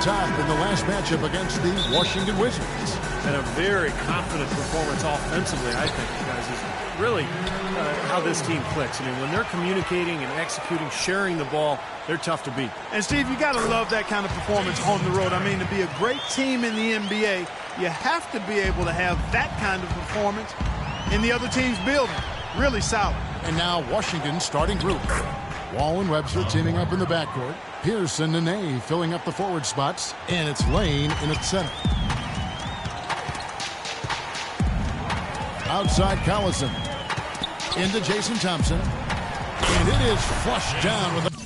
top in the last matchup against the Washington Wizards. And a very confident performance offensively, I think, guys, is really how this team clicks. I mean, when they're communicating and executing, sharing the ball, they're tough to beat. And, Steve, you got to love that kind of performance on the road. I mean, to be a great team in the NBA, you have to be able to have that kind of performance in the other team's building. Really solid. And now Washington's starting group. Wall and Webster teaming up in the backcourt. Pierce and Nene filling up the forward spots. And it's Lane in at center. Outside Collison. Into Jason Thompson. And it is flushed down with a...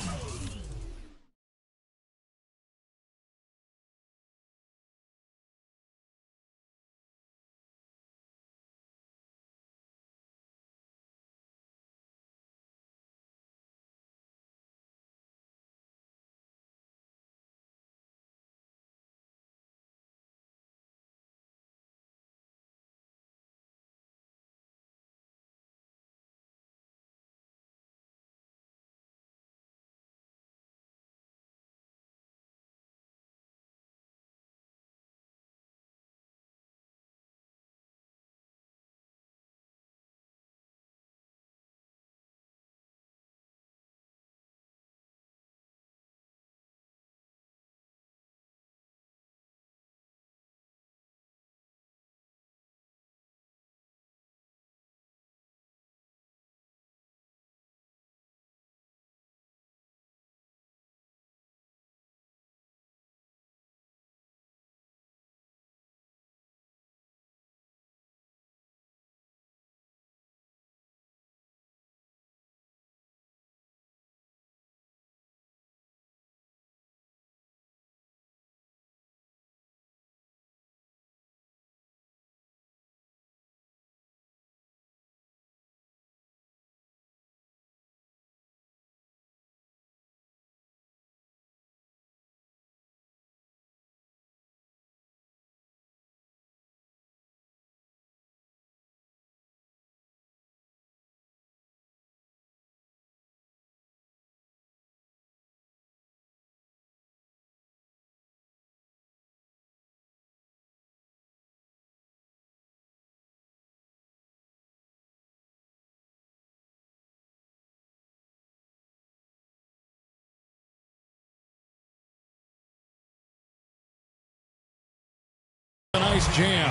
Nice jam.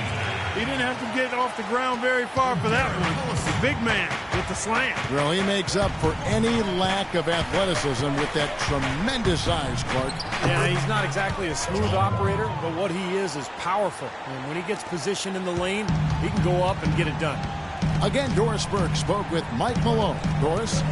He didn't have to get off the ground very far for that one. The big man with the slam. Well, he makes up for any lack of athleticism with that tremendous size, Clark. Yeah, he's not exactly a smooth operator, but what he is powerful. And when he gets positioned in the lane, he can go up and get it done. Again, Doris Burke spoke with Mike Malone. Doris?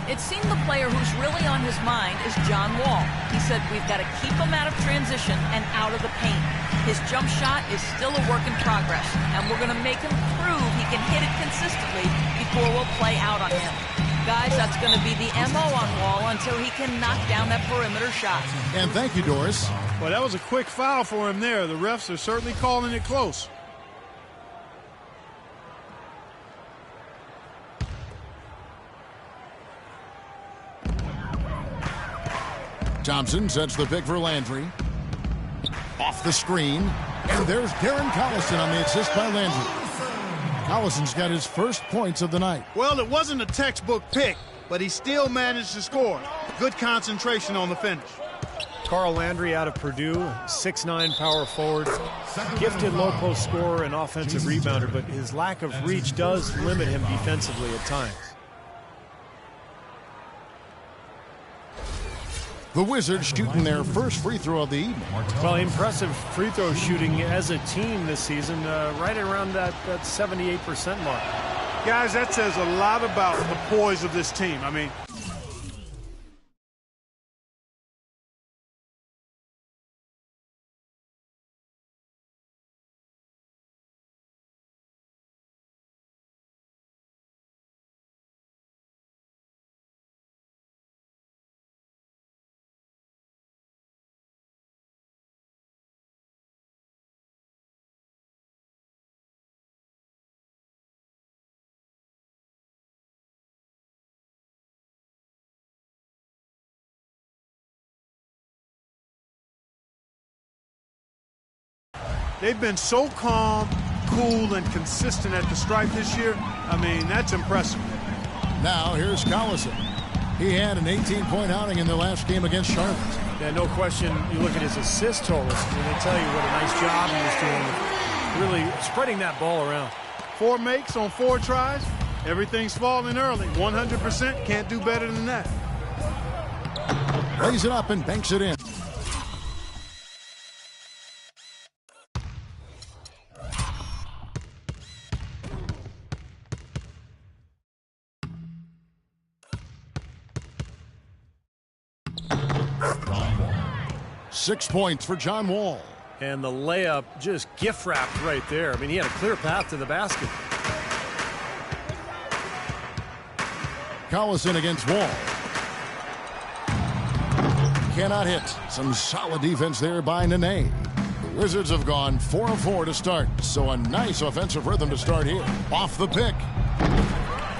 It seemed the player who's really on his mind is John Wall. He said we've got to keep him out of transition and out of the paint. His jump shot is still a work in progress, and we're going to make him prove he can hit it consistently before we'll play out on him. Guys, that's going to be the MO on Wall until he can knock down that perimeter shot. And thank you, Doris. Well, that was a quick foul for him there. The refs are certainly calling it close. Thompson sets the pick for Landry. Off the screen. And there's Darren Collison on the assist by Landry. Collison's got his first points of the night. Well, it wasn't a textbook pick, but he still managed to score. Good concentration on the finish. Carl Landry out of Purdue, 6'9" power forward, gifted low post scorer and offensive rebounder, but his lack of reach does limit him defensively at times. The Wizards shooting their first free throw of the evening. Well, impressive free throw shooting as a team this season, right around that 78% mark. Guys, that says a lot about the poise of this team. I mean, They've been so calm, cool, and consistent at the stripe this year. I mean, that's impressive. Now here's Collison. He had an 18-point outing in their last game against Charlotte. Yeah, no question. You look at his assist totals, and they tell you what a nice job he was doing with really spreading that ball around. 4 makes on 4 tries. Everything's falling early. 100% can't do better than that. Lays it up and banks it in. Six points for John Wall. And the layup just gift-wrapped right there. I mean, he had a clear path to the basket. Collison against Wall. Cannot hit. Some solid defense there by Nene. The Wizards have gone 4 of 4 to start, so a nice offensive rhythm to start here. Off the pick.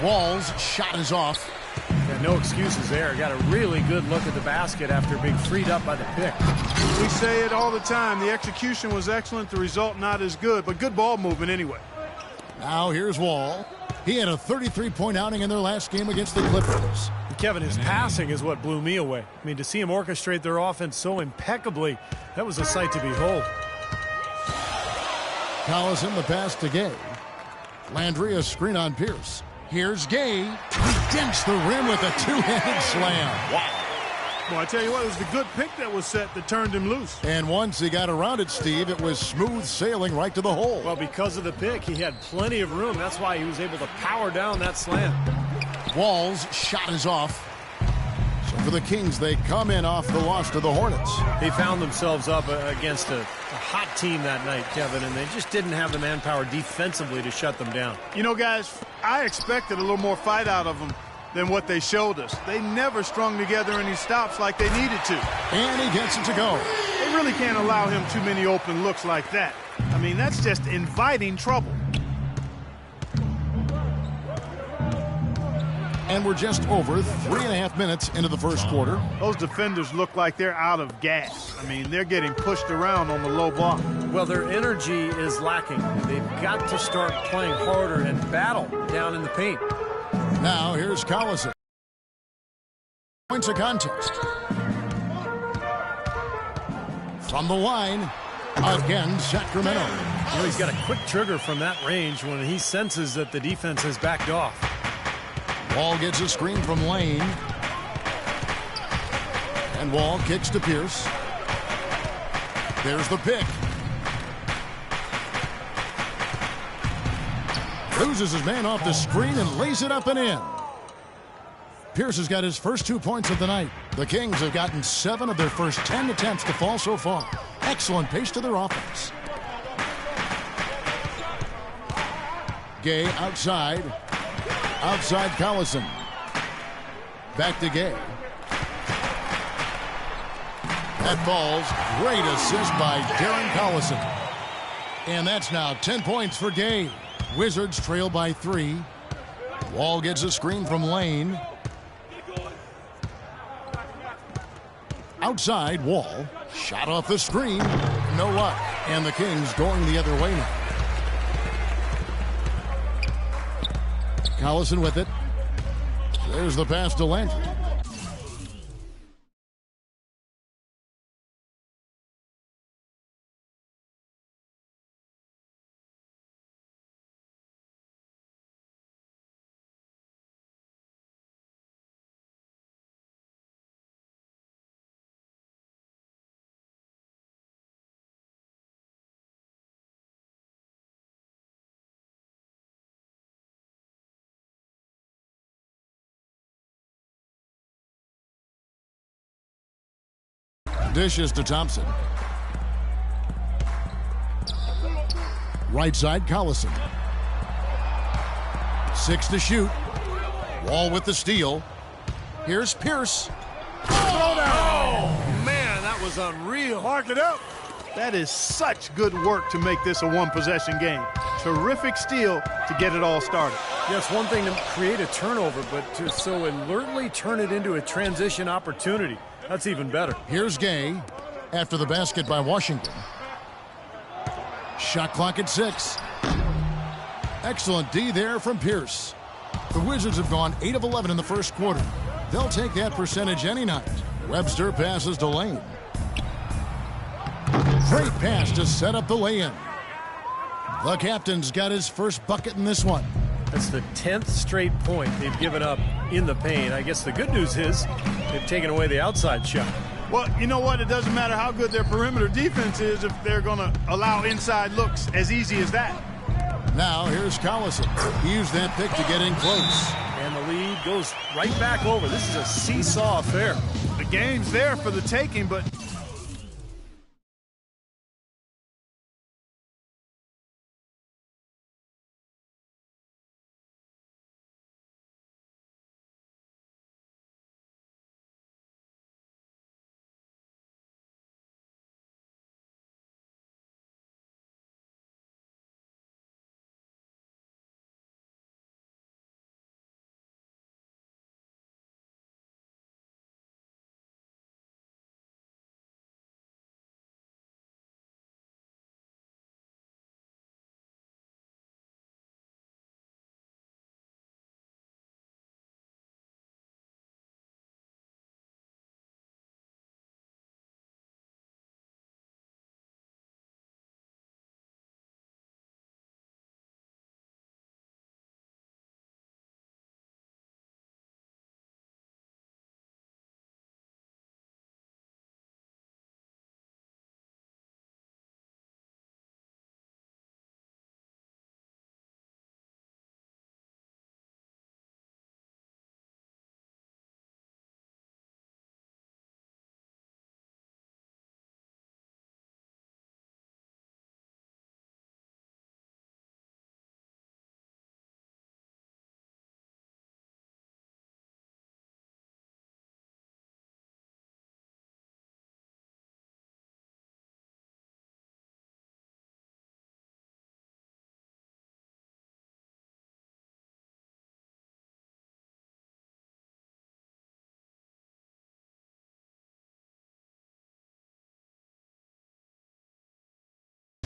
Wall's shot is off. Yeah, no excuses there. Got a really good look at the basket after being freed up by the pick. We say it all the time. The execution was excellent. The result not as good, but good ball movement anyway. Now here's Wall. He had a 33-point outing in their last game against the Clippers. Kevin, his passing is what blew me away. I mean, to see him orchestrate their offense so impeccably, that was a sight to behold. Collison the pass to Gay. Landry a screen on Pierce. Here's Gay. He dents the rim with a two-handed slam. Wow. Well, I tell you what, it was the good pick that was set that turned him loose. And once he got around it, Steve, it was smooth sailing right to the hole. Well, because of the pick, he had plenty of room. That's why he was able to power down that slam. Wall's shot is off. So for the Kings, they come in off the loss to the Hornets. They found themselves up against a hot team that night, Kevin, and they just didn't have the manpower defensively to shut them down. You know, guys, I expected a little more fight out of them than what they showed us. They never strung together any stops like they needed to. And he gets it to go. They really can't allow him too many open looks like that. I mean, that's just inviting trouble. And we're just over 3.5 minutes into the first quarter. Those defenders look like they're out of gas. I mean, they're getting pushed around on the low block. Well, their energy is lacking. They've got to start playing harder and battle down in the paint. Now here's Collison. Points of contest. From the line, again, Sacramento. You know, he's got a quick trigger from that range when he senses that the defense has backed off. Wall gets a screen from Lane. And Wall kicks to Pierce. There's the pick. Loses his man off the screen and lays it up and in. Pierce has got his first 2 points of the night. The Kings have gotten 7 of their first 10 attempts to fall so far. Excellent pace to their offense. Gay outside. Outside Collison. Back to Gay. That falls. Great assist by Darren Collison. And that's now 10 points for Gay. Wizards trail by 3. Wall gets a screen from Lane. Outside, Wall. Shot off the screen. No luck. And the Kings going the other way now. Collison with it. There's the pass to Landry. Dishes to Thompson. Right side, Collison. 6 to shoot. Wall with the steal. Here's Pierce. Oh, man, that was unreal. Mark it up. That is such good work to make this a one-possession game. Terrific steal to get it all started. Yes, one thing to create a turnover, but to so alertly turn it into a transition opportunity. That's even better. Here's Gay after the basket by Washington. Shot clock at 6. Excellent D there from Pierce. The Wizards have gone 8 of 11 in the first quarter. They'll take that percentage any night. Webster passes to Lane. Great pass to set up the lay-in. The captain's got his first bucket in this one. That's the 10th straight point they've given up in the paint. I guess the good news is they've taken away the outside shot. Well, you know what? It doesn't matter how good their perimeter defense is if they're going to allow inside looks as easy as that. Now here's Collison. He used that pick to get in close. And the lead goes right back over. This is a seesaw affair. The game's there for the taking, but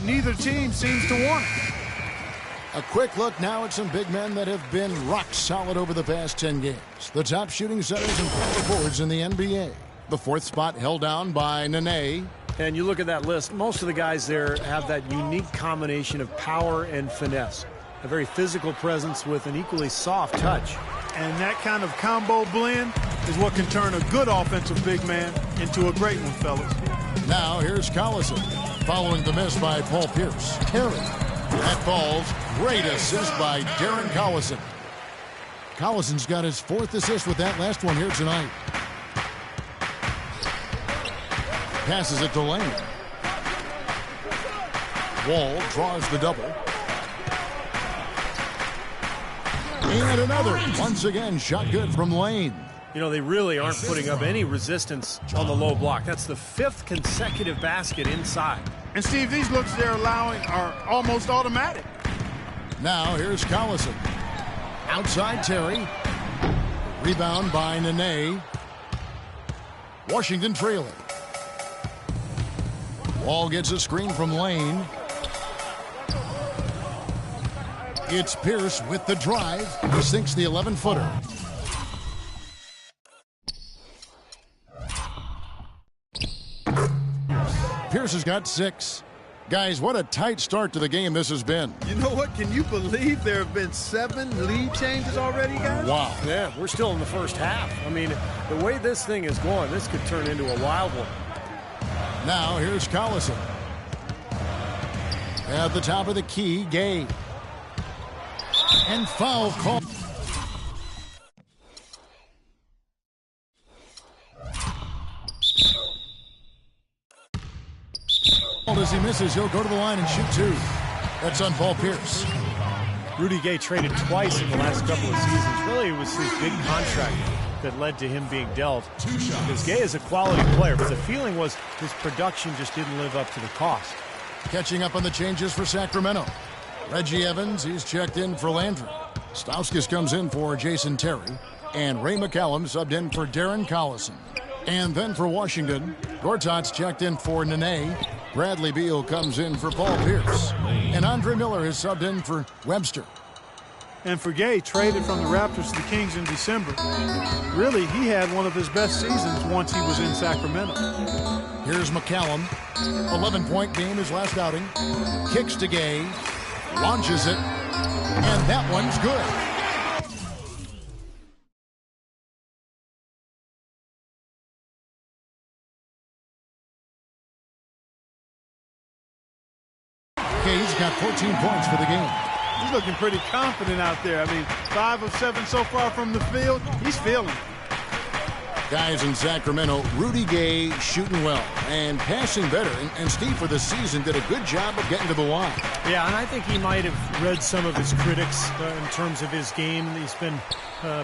neither team seems to want it. A quick look now at some big men that have been rock solid over the past 10 games. The top shooting centers and power forwards in the NBA. The 4th spot held down by Nene. And you look at that list, most of the guys there have that unique combination of power and finesse. A very physical presence with an equally soft touch. And that kind of combo blend is what can turn a good offensive big man into a great one, fellas. Now here's Collison. Following the miss by Paul Pierce. Terry. That falls. Great assist by Darren Collison. Collison's got his 4th assist with that last one here tonight. Passes it to Lane. Wall draws the double. And another. Once again, shot good from Lane. You know, they really aren't putting up any resistance on the low block. That's the 5th consecutive basket inside. And, Steve, these looks they're allowing are almost automatic. Now here's Collison. Outside Terry. Rebound by Nene. Washington trailing. Wall gets a screen from Lane. It's Pierce with the drive. He sinks the 11-footer. Pierce has got 6. Guys, what a tight start to the game this has been. You know what? Can you believe there have been 7 lead changes already, guys? Wow. Yeah, we're still in the first half. I mean, the way this thing is going, this could turn into a wild one. Now here's Collison. At the top of the key, Gay. And foul call. As he misses, he'll go to the line and shoot 2. That's on Paul Pierce. Rudy Gay traded twice in the last couple of seasons. Really, it was his big contract that led to him being dealt. Because Gay is a quality player, but the feeling was his production just didn't live up to the cost. Catching up on the changes for Sacramento. Reggie Evans, he's checked in for Landry. Stauskas comes in for Jason Terry. And Ray McCallum subbed in for Darren Collison. And then for Washington, Gortat's checked in for Nene. Bradley Beal comes in for Paul Pierce. And Andre Miller is subbed in for Webster. And for Gay, traded from the Raptors to the Kings in December. Really, he had one of his best seasons once he was in Sacramento. Here's McCallum. 11-point game his last outing. Kicks to Gay. Launches it. And that one's good. Gay's got 14 points for the game. He's looking pretty confident out there. I mean, 5 of 7 so far from the field. He's feeling it. Guys in Sacramento, Rudy Gay shooting well and passing better. And Steve, for the season, did a good job of getting to the line. Yeah, and I think he might have read some of his critics in terms of his game. He's been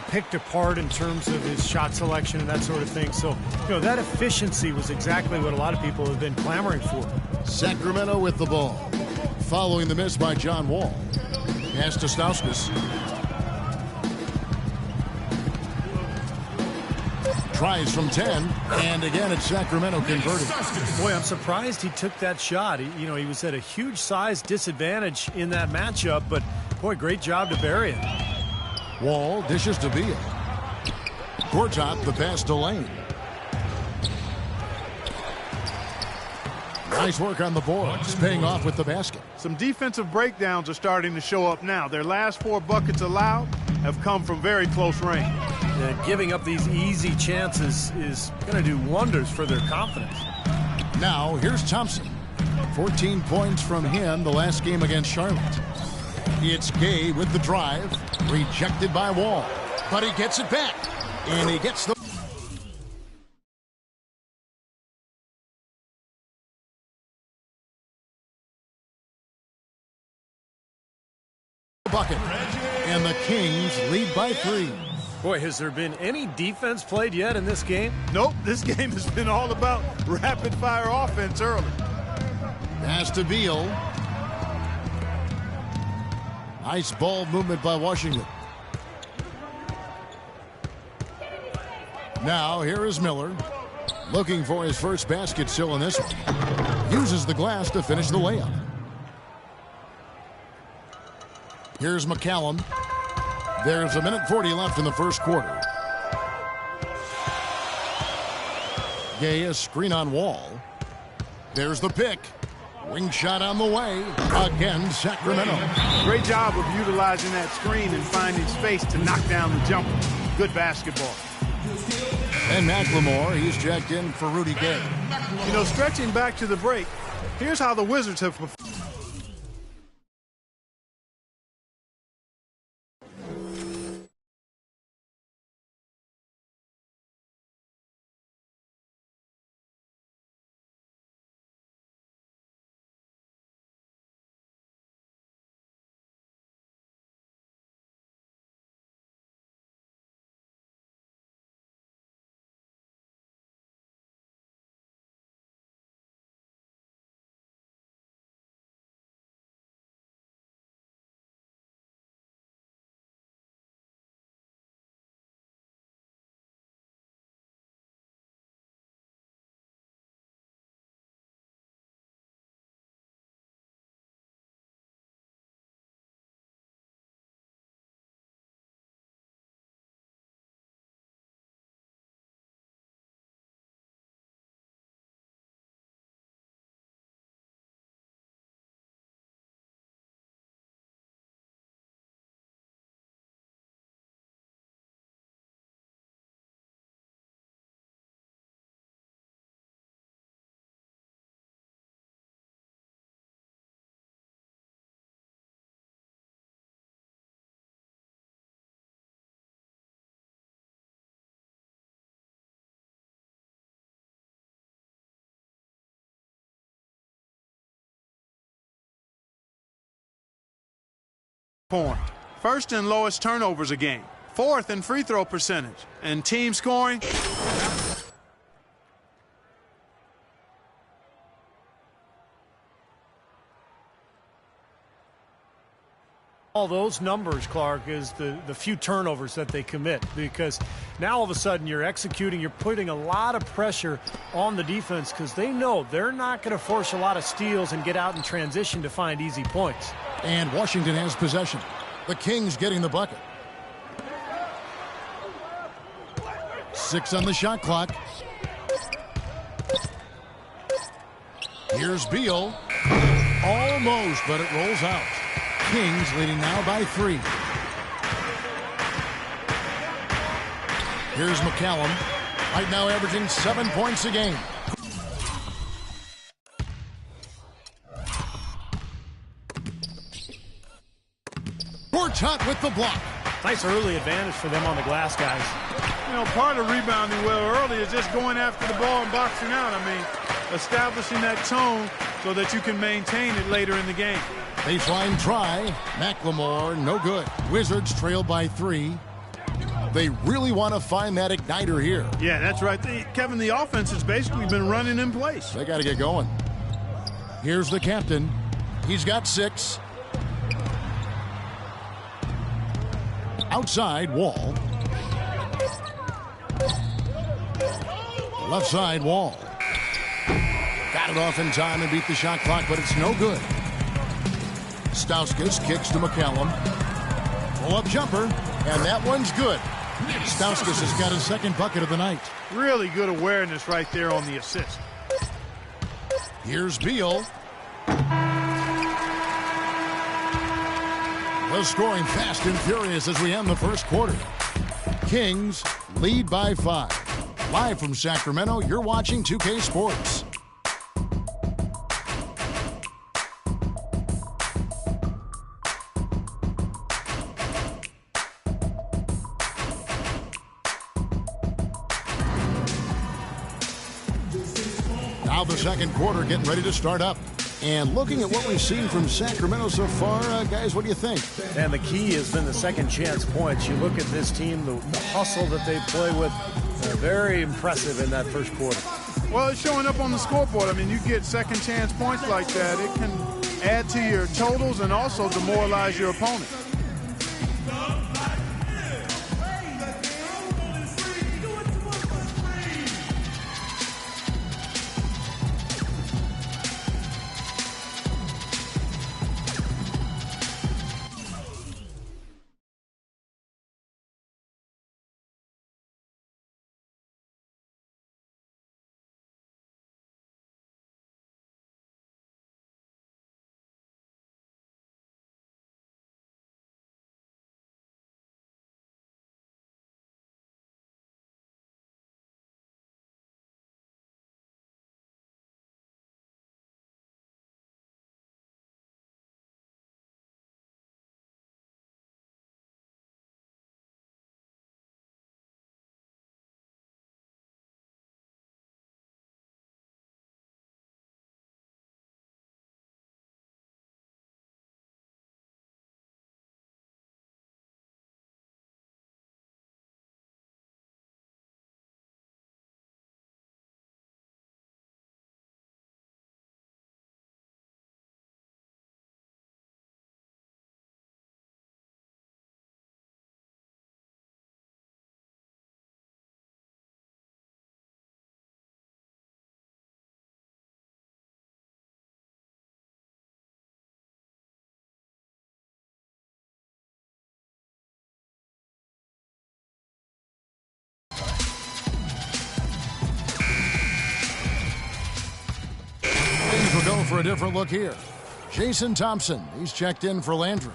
picked apart in terms of his shot selection and that sort of thing. So, that efficiency was exactly what a lot of people have been clamoring for. Sacramento with the ball. Following the miss by John Wall. Pass to Stauskas. Tries from 10, and again it's Sacramento converted. Boy, I'm surprised he took that shot. He was at a huge size disadvantage in that matchup, but boy, great job to bury it. Wall dishes to Beal. Gortat, the pass to Lane. Nice work on the boards, paying off with the basket. Some defensive breakdowns are starting to show up now. Their last 4 buckets allowed have come from very close range. And giving up these easy chances is going to do wonders for their confidence. Now, here's Thompson. 14 points from him the last game against Charlotte. It's Gay with the drive. Rejected by Wall. But he gets it back. And he gets the bucket. And the Kings lead by 3. Boy, has there been any defense played yet in this game? Nope, this game has been all about rapid-fire offense early. Pass to Beal. Nice ball movement by Washington. Now, here is Miller. Looking for his first basket still in this one. Uses the glass to finish the layup. Here's McCallum. There's a minute 40 left in the first quarter. Gay, a screen on Wall. There's the pick. Wing shot on the way. Again, Sacramento. Great job of utilizing that screen and finding space to knock down the jumper. Good basketball. And McLemore, he's checked in for Rudy Gay. Stretching back to the break, here's how the Wizards have performed. First and lowest turnovers a game. 4th in free throw percentage. And team scoring. All those numbers, Clark, is the few turnovers that they commit, because now all of a sudden you're executing, you're putting a lot of pressure on the defense because they know they're not going to force a lot of steals and get out in transition to find easy points. And Washington has possession. The Kings getting the bucket. 6 on the shot clock. Here's Beal. Almost, but it rolls out. Kings leading now by 3. Here's McCallum. Right now averaging 7 points a game. Gortat with the block. Nice early advantage for them on the glass, guys. You know, part of rebounding well early is just going after the ball and boxing out. I mean, establishing that tone so that you can maintain it later in the game. Baseline try. McLemore, no good. Wizards trail by 3. They really want to find that igniter here. Yeah, that's right. Kevin, the offense has basically been running in place. They got to get going. Here's the captain. He's got 6. Outside, Wall. Left side, Wall. Got it off in time and beat the shot clock, but it's no good. Stauskas kicks to McCallum. Pull-up jumper, and that one's good. Stauskas has got his second bucket of the night. Really good awareness right there on the assist. Here's Beal. The scoring fast and furious as we end the first quarter. Kings lead by 5. Live from Sacramento, you're watching 2K Sports. Now the second quarter getting ready to start up. And looking at what we've seen from Sacramento so far, guys, what do you think? And the key has been the second chance points. You look at this team, the hustle that they play with, very impressive in that first quarter. Well, it's showing up on the scoreboard. I mean, you get second chance points like that, it can add to your totals and also demoralize your opponent. We'll go for a different look here. Jason Thompson, he's checked in for Landry.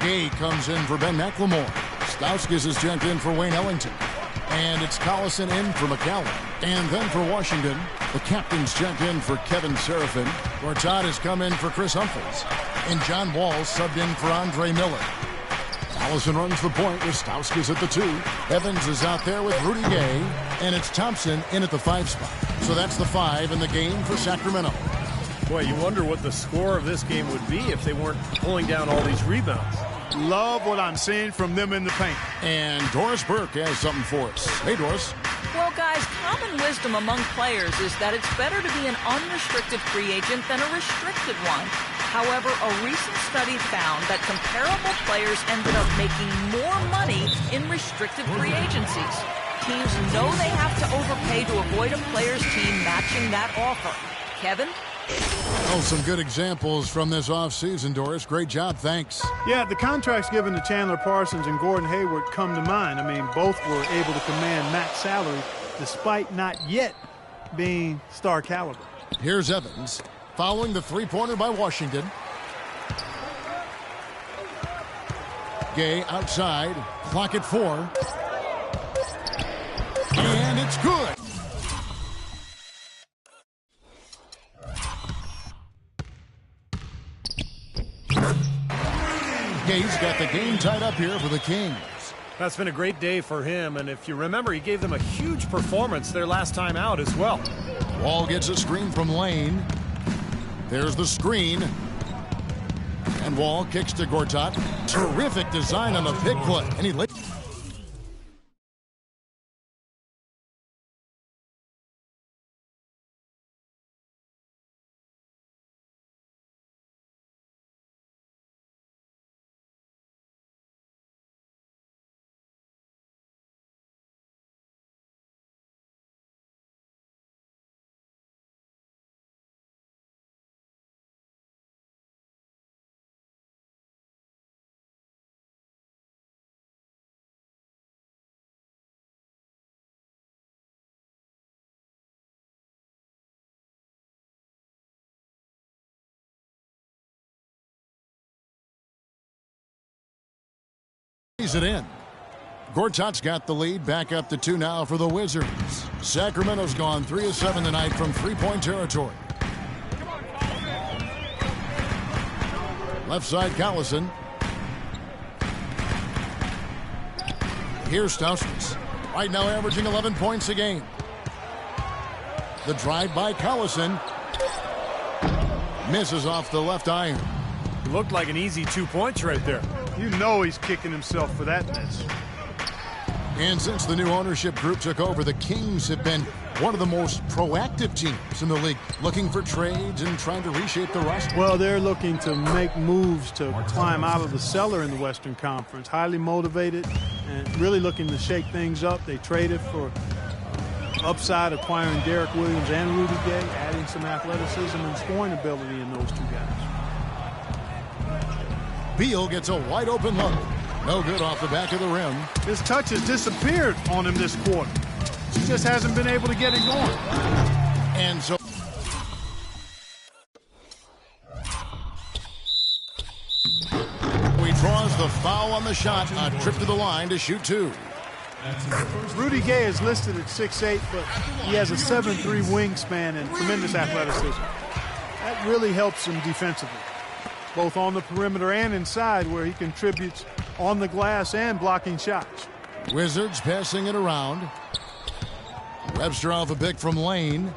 Gay comes in for Ben McLemore. Stauskas is checked in for Wayne Ellington. And it's Collison in for McCallum. And then for Washington, the captain's checked in for Kevin Serafin. Gortat has come in for Chris Humphries. And John Wall subbed in for Andre Miller. Collison runs the point with Stauskas at the 2. Evans is out there with Rudy Gay. And it's Thompson in at the 5 spot. So that's the 5 in the game for Sacramento. Boy, you wonder what the score of this game would be if they weren't pulling down all these rebounds. Love what I'm seeing from them in the paint. And Doris Burke has something for us. Hey, Doris. Well, guys, common wisdom among players is that it's better to be an unrestricted free agent than a restricted one. However, a recent study found that comparable players ended up making more money in restricted free agencies. Teams know they have to overpay to avoid a player's team matching that offer. Kevin? Oh, some good examples from this offseason, Doris. Great job. Thanks. Yeah, the contracts given to Chandler Parsons and Gordon Hayward come to mind. I mean, both were able to command max salary despite not yet being star caliber. Here's Evans following the three-pointer by Washington. Gay outside. Clock at 4. And it's good. Gay's got the game tied up here for the Kings. That's been a great day for him, and if you remember, he gave them a huge performance their last time out as well. Wall gets a screen from Lane. There's the screen. And Wall kicks to Gortat. Terrific design on the pick play. And he lays. It in. Gortat's got the lead, back up to 2 now for the Wizards. Sacramento's gone 3 of 7 tonight from three-point territory. Left side, Collison. Here's Stauskas. Right now averaging 11 points a game. The drive by Collison. Misses off the left iron. It looked like an easy 2 points right there. You know he's kicking himself for that miss. And since the new ownership group took over, the Kings have been one of the most proactive teams in the league, looking for trades and trying to reshape the roster. Well, they're looking to make moves to climb out of the cellar in the Western Conference. Highly motivated and really looking to shake things up. They traded for upside, acquiring Derek Williams and Rudy Gay, adding some athleticism and scoring ability in those two guys. Beal gets a wide open look. No good off the back of the rim. His touch has disappeared on him this quarter. He just hasn't been able to get it going. And so he draws the foul on the shot. A trip to the line to shoot 2. Rudy Gay is listed at 6'8", but he has a 7'3" wingspan and tremendous athleticism. That really helps him defensively, both on the perimeter and inside, where he contributes on the glass and blocking shots. Wizards passing it around. Webster off a pick from Lane.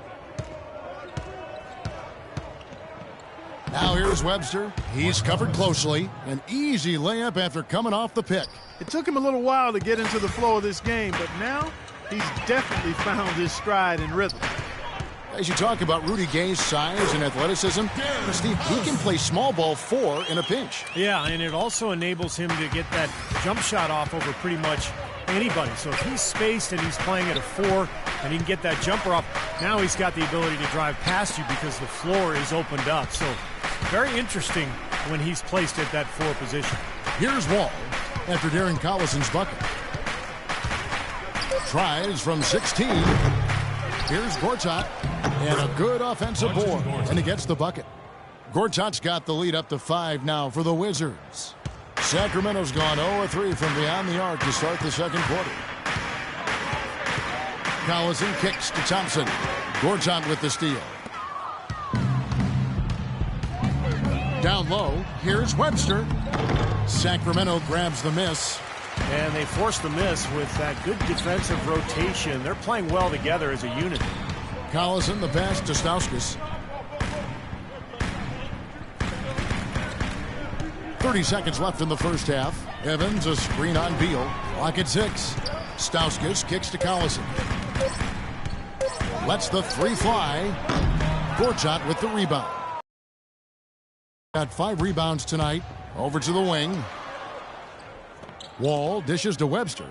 Now here's Webster. He's covered closely. An easy layup after coming off the pick. It took him a little while to get into the flow of this game, but now he's definitely found his stride and rhythm. As you talk about Rudy Gay's size and athleticism, Steve, he can play small ball 4 in a pinch. Yeah, and it also enables him to get that jump shot off over pretty much anybody. So if he's spaced and he's playing at a 4 and he can get that jumper off, now he's got the ability to drive past you because the floor is opened up. So very interesting when he's placed at that 4 position. Here's Wall after Darren Collison's bucket. Tries from 16. Here's Gortat. And a good offensive board. And he gets the bucket. Gortat's got the lead up to 5 now for the Wizards. Sacramento's gone 0-3 from beyond the arc to start the second quarter. Collison kicks to Thompson. Gortat with the steal. Down low, here's Webster. Sacramento grabs the miss. And they force the miss with that good defensive rotation. They're playing well together as a unit. Collison, the pass to Stauskas. 30 seconds left in the first half. Evans, a screen on Beal. Clock at 6. Stauskas kicks to Collison. Lets the 3 fly. Gortat with the rebound. Got 5 rebounds tonight. Over to the wing. Wall dishes to Webster.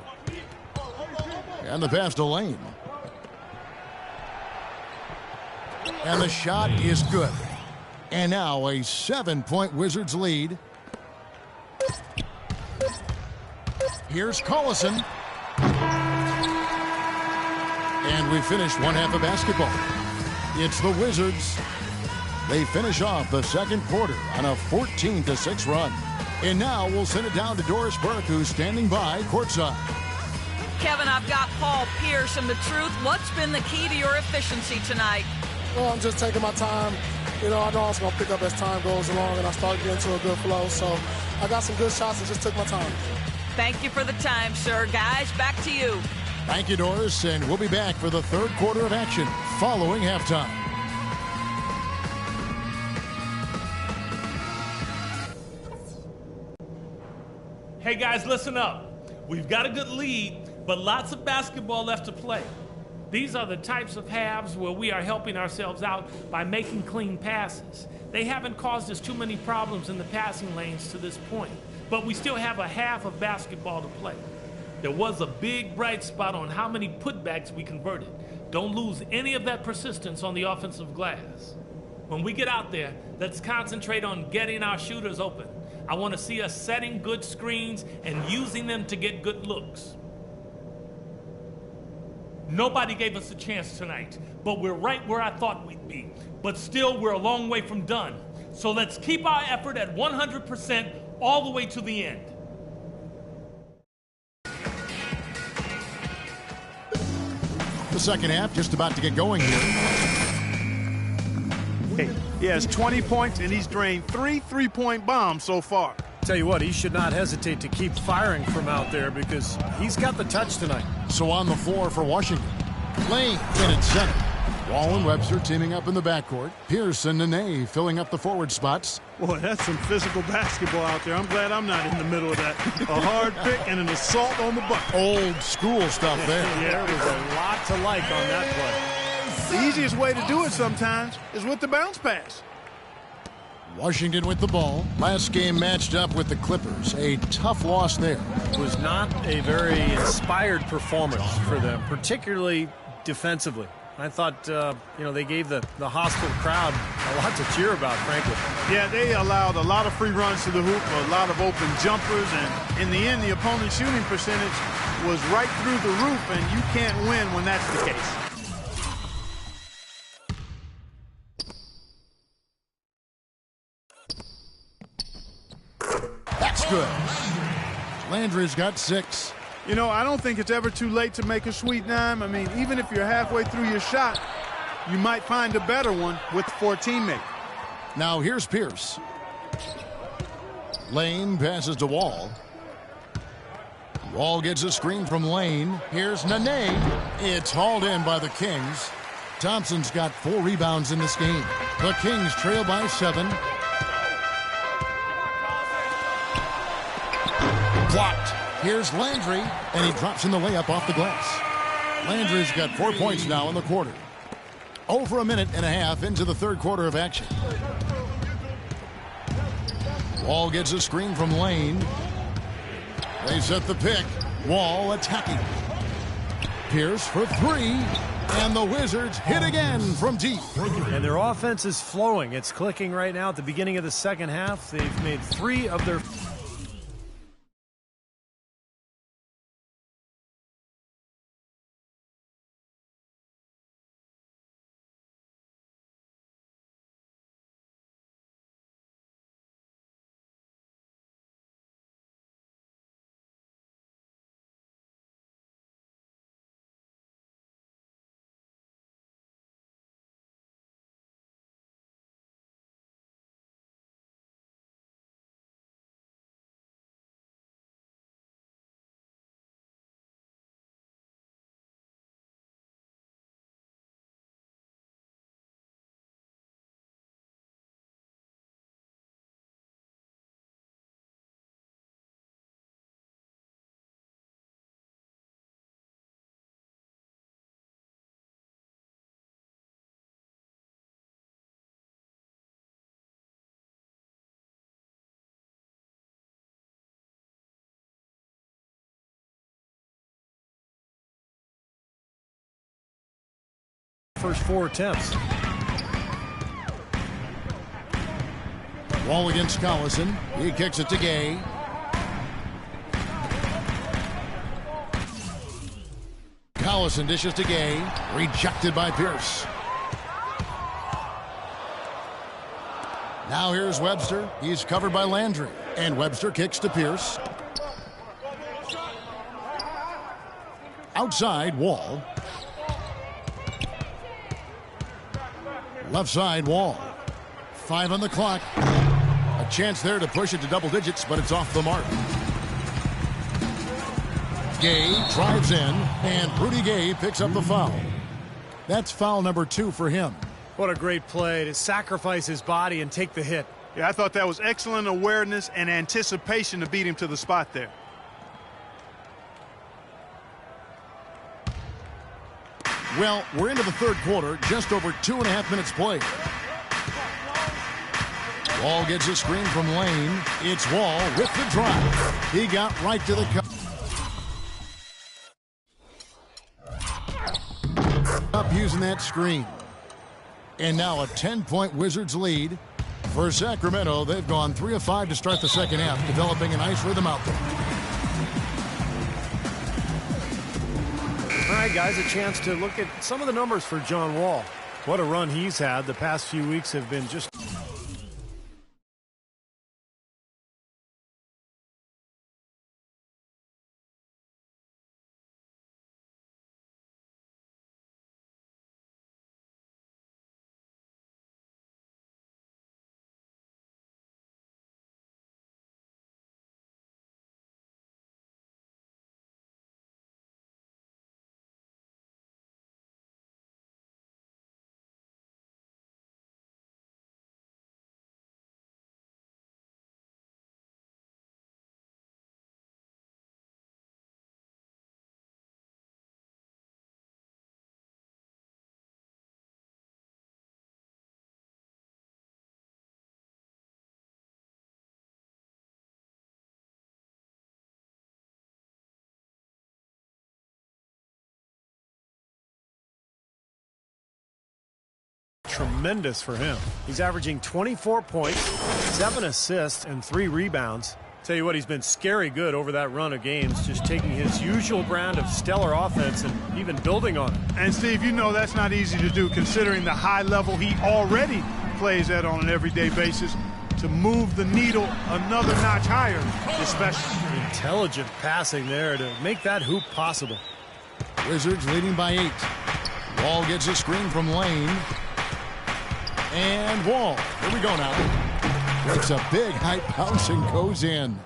And the pass to Lane. And the shot is good. And now a 7-point Wizards lead. Here's Collison. And we finish one half of basketball. It's the Wizards. They finish off the second quarter on a 14-6 run. And now we'll send it down to Doris Burke, who's standing by courtside. Kevin, I've got Paul Pierce, and the truth, what's been the key to your efficiency tonight? Well, I'm just taking my time. You know, I know it's going to pick up as time goes along, and I start getting into a good flow. So I got some good shots and just took my time. Thank you for the time, sir. Guys, back to you. Thank you, Doris, and we'll be back for the third quarter of action following halftime. Hey guys, listen up. We've got a good lead, but lots of basketball left to play. These are the types of halves where we are helping ourselves out by making clean passes. They haven't caused us too many problems in the passing lanes to this point, but we still have a half of basketball to play. There was a big bright spot on how many putbacks we converted. Don't lose any of that persistence on the offensive glass. When we get out there, let's concentrate on getting our shooters open. I want to see us setting good screens and using them to get good looks. Nobody gave us a chance tonight, but we're right where I thought we'd be. But still, we're a long way from done. So let's keep our effort at 100% all the way to the end. The second half just about to get going here. He has 20 points, and he's drained 3 3-point bombs so far. Tell you what, he should not hesitate to keep firing from out there because he's got the touch tonight. So on the floor for Washington. Lane in at center. Wall and Webster teaming up in the backcourt. Pierce and Nene filling up the forward spots. Boy, that's some physical basketball out there. I'm glad I'm not in the middle of that. A hard pick and an assault on the bucket. Old school stuff there. There was a lot to like on that play. The easiest way to do it sometimes is with the bounce pass. Washington with the ball. Last game matched up with the Clippers. A tough loss there. It was not a very inspired performance for them, particularly defensively. I thought, they gave the hostile crowd a lot to cheer about, frankly. Yeah, they allowed a lot of free runs to the hoop, a lot of open jumpers, and in the end, the opponent's shooting percentage was right through the roof, and you can't win when that's the case. That's good. Landry's got 6. You know, I don't think it's ever too late to make a sweet dime. I mean, even if you're halfway through your shot, you might find a better one for a teammate. Now here's Pierce. Lane passes to Wall. Wall gets a screen from Lane. Here's Nene. It's hauled in by the Kings. Thompson's got 4 rebounds in this game. The Kings trail by 7. Blocked. Here's Landry, and he drops in the layup off the glass. Landry's got 4 points now in the quarter. Over a minute and a half into the third quarter of action. Wall gets a screen from Lane. They set the pick. Wall attacking. Pierce for 3, and the Wizards hit again from deep. And their offense is flowing. It's clicking right now at the beginning of the second half. They've made 3 of their first 4 attempts. Wall against Collison. He kicks it to Gay. Collison dishes to Gay. Rejected by Pierce. Now here's Webster. He's covered by Landry. And Webster kicks to Pierce. Outside, Wall. Left side, Wall. 5 on the clock. A chance there to push it to double digits, but it's off the mark. Gay drives in, and Rudy Gay picks up the foul. That's foul number 2 for him. What a great play to sacrifice his body and take the hit. Yeah, I thought that was excellent awareness and anticipation to beat him to the spot there. Well, we're into the third quarter, just over 2.5 minutes played. Wall gets a screen from Lane. It's Wall with the drive. He got right to the cup. Up using that screen. And now a 10-point Wizards lead. For Sacramento, they've gone 3 of 5 to start the second half, developing a nice rhythm out there. All right, guys, a chance to look at some of the numbers for John Wall. What a run he's had. The past few weeks have been just... tremendous for him. He's averaging 24 points, 7 assists, and 3 rebounds. Tell you what, he's been scary good over that run of games, just taking his usual brand of stellar offense and even building on it. And Steve, you know that's not easy to do considering the high level he already plays at on an everyday basis. To move the needle another notch higher, especially. Intelligent passing there to make that hoop possible. Wizards leading by 8. Wall gets a screen from Lane. And Wall, here we go now. Breaks a big high bounce and goes in.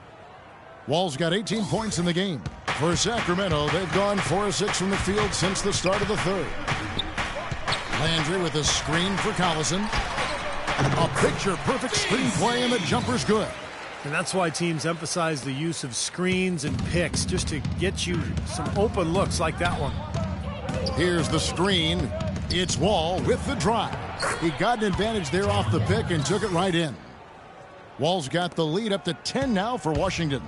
Wall's got 18 points in the game. For Sacramento, they've gone 4 of 6 from the field since the start of the third. Landry with a screen for Collison. A picture-perfect screen play, and the jumper's good. And that's why teams emphasize the use of screens and picks, just to get you some open looks like that one. Here's the screen. It's Wall with the drive. He got an advantage there off the pick and took it right in. Wall's got the lead up to 10 now for Washington.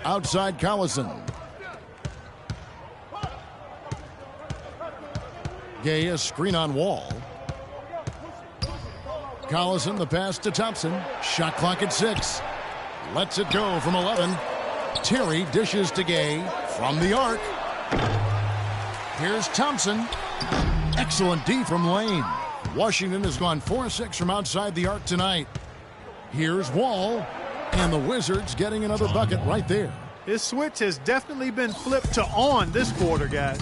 Outside Collison. Gay, a screen on Wall. Collison, the pass to Thompson. Shot clock at 6. Lets it go from 11. Terry dishes to Gay from the arc. Here's Thompson. Excellent D from Lane. Washington has gone 4-6 from outside the arc tonight. Here's Wall, and the Wizards getting another bucket right there. His switch has definitely been flipped to on this quarter, guys.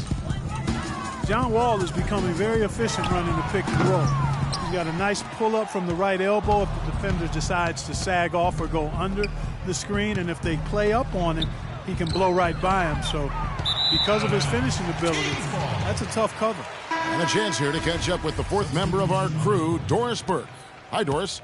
John Wall is becoming very efficient running the pick and roll. He's got a nice pull-up from the right elbow if the defender decides to sag off or go under the screen, and if they play up on him, he can blow right by him. So because of his finishing ability, that's a tough cover. And a chance here to catch up with the fourth member of our crew, Doris Burke. Hi, Doris.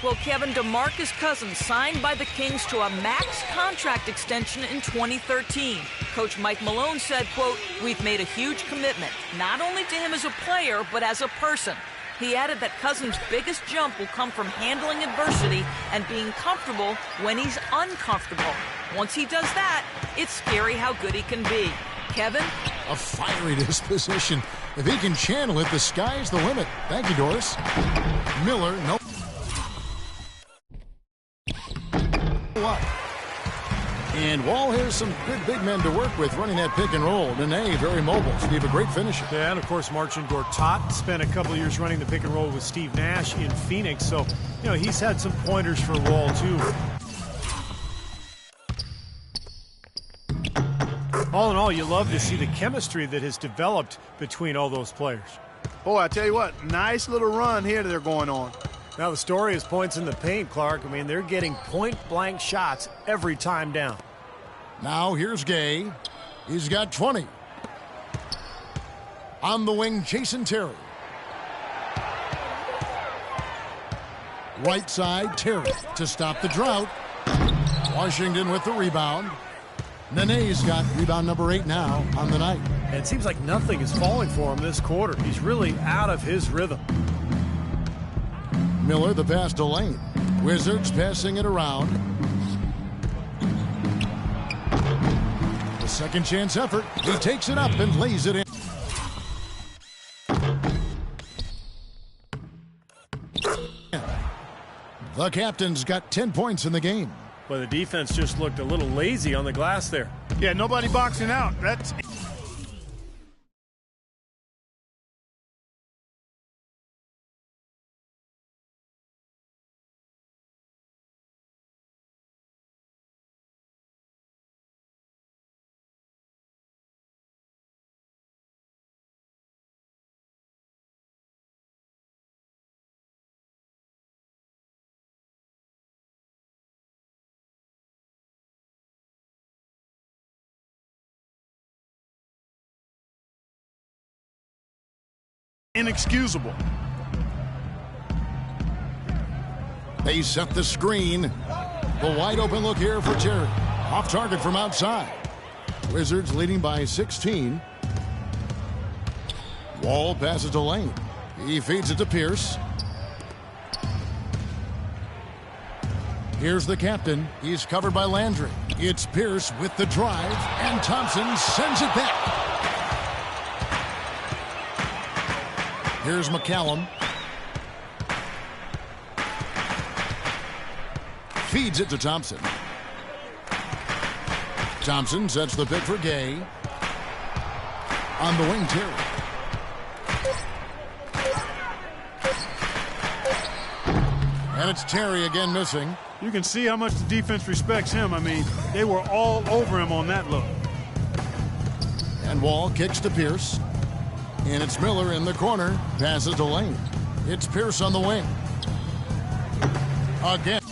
Well, Kevin, DeMarcus Cousins signed by the Kings to a max contract extension in 2013. Coach Mike Malone said, quote, "We've made a huge commitment, not only to him as a player, but as a person." He added that Cousins' biggest jump will come from handling adversity and being comfortable when he's uncomfortable. Once he does that, it's scary how good he can be. Kevin? A fiery disposition. If he can channel it, the sky's the limit. Thank you, Doris. Miller, no. What? And Wall has some good big men to work with running that pick and roll. Nene, very mobile. Steve, a great finisher. Yeah, and of course, Marcin Gortat spent a couple of years running the pick and roll with Steve Nash in Phoenix. So, you know, he's had some pointers for Wall, too. All in all, you love to see the chemistry that has developed between all those players. Boy, I tell you what, nice little run here they're going on. Now the story is points in the paint, Clark. I mean, they're getting point-blank shots every time down. Now here's Gay. He's got 20. On the wing, Jason Terry. Right side, Terry to stop the drought. Washington with the rebound. Nene's got rebound number 8 now on the night. And it seems like nothing is falling for him this quarter. He's really out of his rhythm. Miller, the pass to Lane. Wizards passing it around. The second chance effort. He takes it up and lays it in. The captain's got 10 points in the game. Well, the defense just looked a little lazy on the glass there. Yeah, nobody boxing out. That's... inexcusable. They set the screen. The wide open look here for Terry. Off target from outside. Wizards leading by 16. Wall passes to Lane. He feeds it to Pierce. Here's the captain. He's covered by Landry. It's Pierce with the drive, and Thompson sends it back. Here's McCallum. Feeds it to Thompson. Thompson sets the pick for Gay. On the wing, Terry. And it's Terry again missing. You can see how much the defense respects him. I mean, they were all over him on that look. And Wall kicks to Pierce. And it's Miller in the corner. Passes to Lane. It's Pierce on the wing. Again.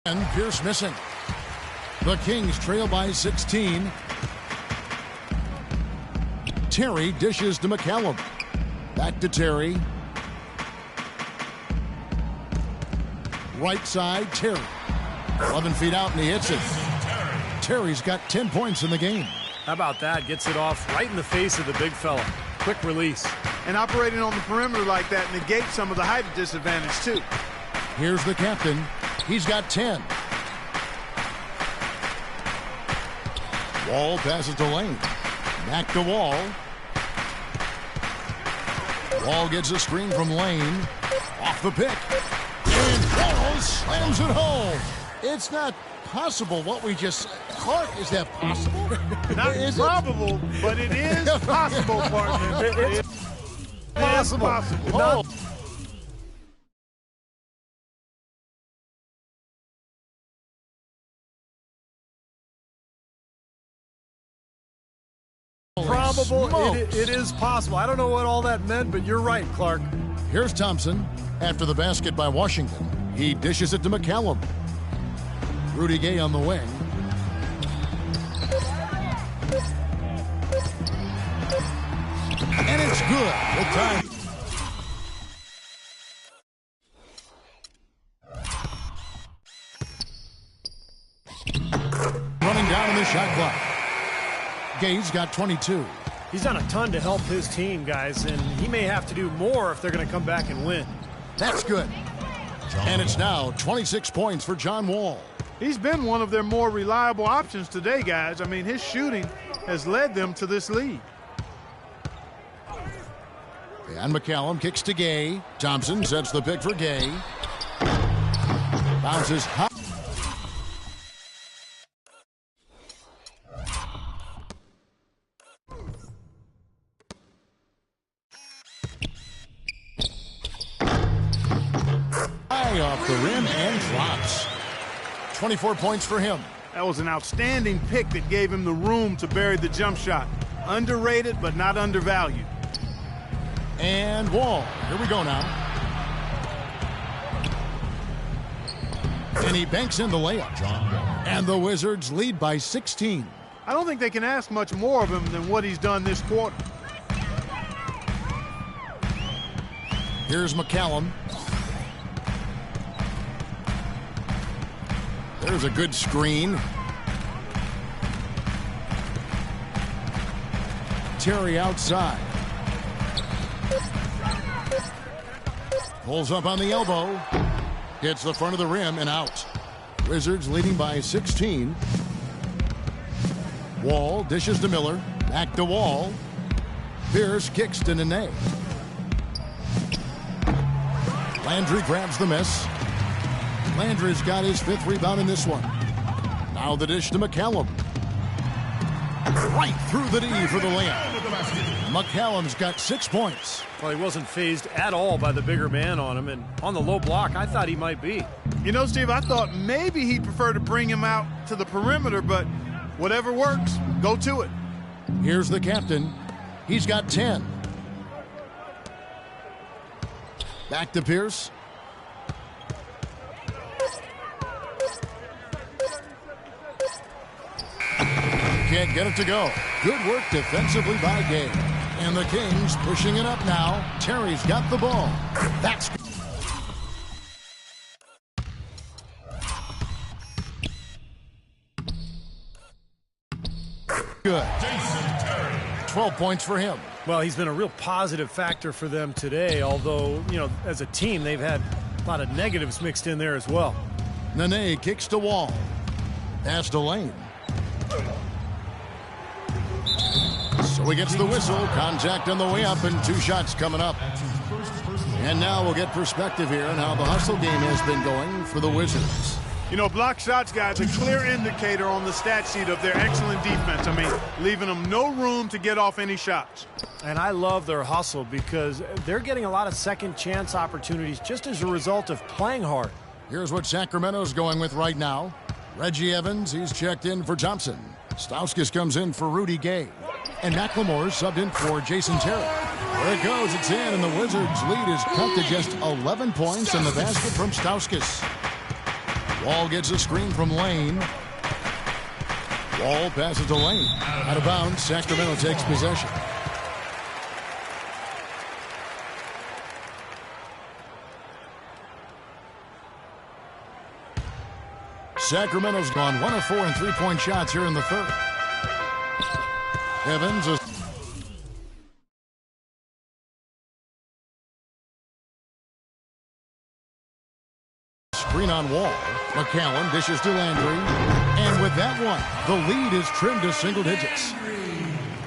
And Pierce missing. The Kings trail by 16. Terry dishes to McCallum. Back to Terry. Right side, Terry. 11 feet out, and he hits it. Terry's got 10 points in the game. How about that? Gets it off right in the face of the big fella. Quick release. And operating on the perimeter like that negates some of the height disadvantage, too. Here's the captain. He's got 10. Wall passes to Lane. Back to Wall. Wall gets a screen from Lane. Off the pick. And Wall slams it home. It's not possible what we just... Clark, is that possible? Not probable, but it is possible, partner. It's possible. Oh. Probable. It is possible. I don't know what all that meant, but you're right, Clark. Here's Thompson after the basket by Washington. He dishes it to McCallum. Rudy Gay on the wing. And it's good. The time. Running down the shot clock. Gay's got 22. He's done a ton to help his team, guys, and he may have to do more if they're going to come back and win. That's good. And it's now 26 points for John Wall. He's been one of their more reliable options today, guys. I mean, his shooting has led them to this lead. And McCallum kicks to Gay. Thompson sets the pick for Gay. Bounces high. Off the rim and drops. 24 points for him. That was an outstanding pick that gave him the room to bury the jump shot. Underrated, but not undervalued. And Wall. Here we go now. And he banks in the layup. And the Wizards lead by 16. I don't think they can ask much more of him than what he's done this quarter. Here's McCallum. There's a good screen. Terry outside. Pulls up on the elbow. Hits the front of the rim and out. Wizards leading by 16. Wall dishes to Miller. Back to Wall. Pierce kicks to Nene. Landry grabs the miss. Landry's got his 5th rebound in this one. Now the dish to McCallum. Right through the D for the layup. McCallum's got 6 points. Well, he wasn't phased at all by the bigger man on him, and on the low block, I thought he might be. You know, Steve, I thought maybe he'd prefer to bring him out to the perimeter, but whatever works, go to it. Here's the captain. He's got 10. Back to Pierce. Can't get it to go. Good work defensively by Gay. And the Kings pushing it up now. Terry's got the ball. That's good. 12 points for him. Well, he's been a real positive factor for them today, although, you know, as a team, they've had a lot of negatives mixed in there as well. Nene kicks to Wall. Pass to Lane. So he gets the whistle. Contact on the way up and 2 shots coming up. And now we'll get perspective here on how the hustle game has been going for the Wizards. You know, block shots, guys, a clear indicator on the stat sheet of their excellent defense. I mean, leaving them no room to get off any shots. And I love their hustle because they're getting a lot of second chance opportunities just as a result of playing hard. Here's what Sacramento's going with right now. Reggie Evans, he's checked in for Thompson. Stauskas comes in for Rudy Gay. And McLemore's subbed in for Jason Terry. There it goes, it's in, and the Wizards' lead is cut to just 11 points in the basket from Stauskas. Wall gets a screen from Lane. Wall passes to Lane. Out of bounds, Sacramento takes possession. Sacramento's gone 1 of 4 in 3-point shots here in the third. Evans is screen on Wall. McCallum dishes to Landry. And with that one, the lead is trimmed to single digits.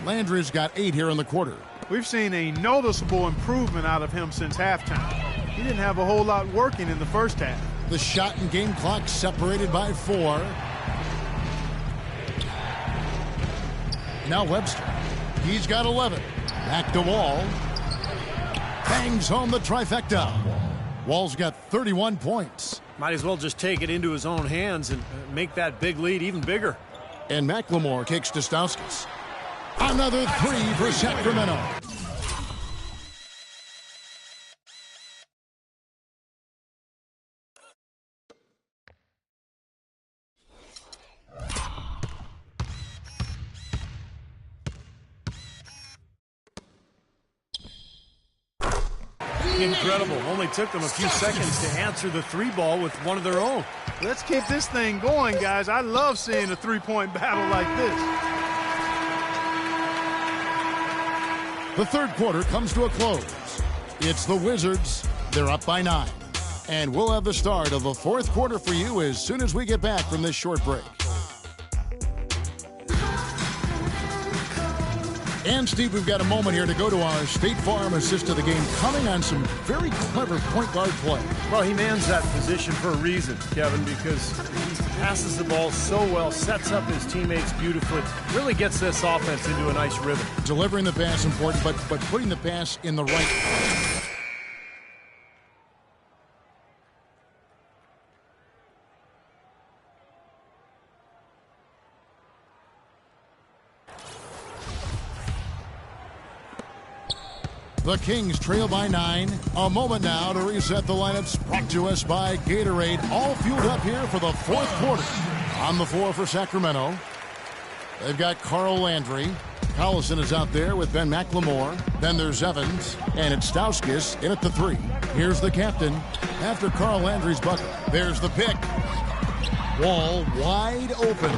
Landry's got 8 here in the quarter. We've seen a noticeable improvement out of him since halftime. He didn't have a whole lot working in the first half. The shot and game clock separated by 4. Now Webster. He's got 11. Back to Wall. Bangs home the trifecta. Wall's got 31 points. Might as well just take it into his own hands and make that big lead even bigger. And McLemore kicks to Stauskas. Another 3 for Sacramento. Incredible. Only took them a few seconds to answer the 3-ball with one of their own. Let's keep this thing going, guys. I love seeing a 3-point battle like this. The third quarter comes to a close. It's the Wizards. They're up by 9. And we'll have the start of the fourth quarter for you as soon as we get back from this short break. And, Steve, we've got a moment here to go to our State Farm assist of the game, coming on some very clever point guard play. Well, he mans that position for a reason, Kevin, because he passes the ball so well, sets up his teammates beautifully, really gets this offense into a nice rhythm. Delivering the pass important, but putting the pass in the right. The Kings trail by 9. A moment now to reset the lineups. Brought to us by Gatorade. All fueled up here for the fourth quarter. On the floor for Sacramento, they've got Carl Landry. Collison is out there with Ben McLemore. Then there's Evans. And it's Stauskas in at the 3. Here's the captain after Carl Landry's bucket. There's the pick. Wall wide open.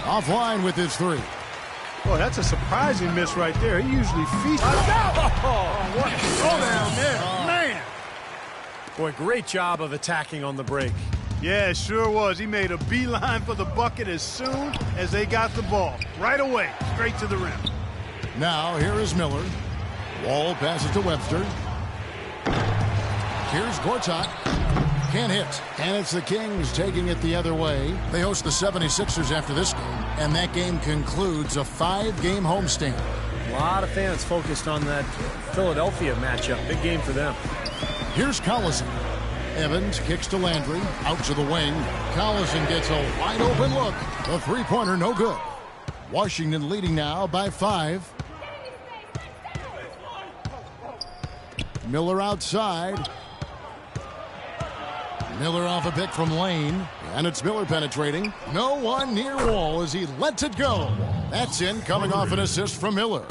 Offline with his 3. Boy, that's a surprising miss right there. He usually feasts. What a throwdown there, man. Boy, great job of attacking on the break. Yeah, it sure was. He made a beeline for the bucket as soon as they got the ball. Right away, straight to the rim. Now, here is Miller. Wall passes to Webster. Here's Gortat. Can't hit. And it's the Kings taking it the other way. They host the 76ers after this game, and that game concludes a 5-game homestand. A lot of fans focused on that Philadelphia matchup. Big game for them. Here's Collison. Evans kicks to Landry. Out to the wing. Collison gets a wide open look. The three-pointer no good. Washington leading now by 5. Miller outside. Miller off a pick from Lane, and it's Miller penetrating. No one near Wall as he lets it go. That's in, coming off an assist from Miller.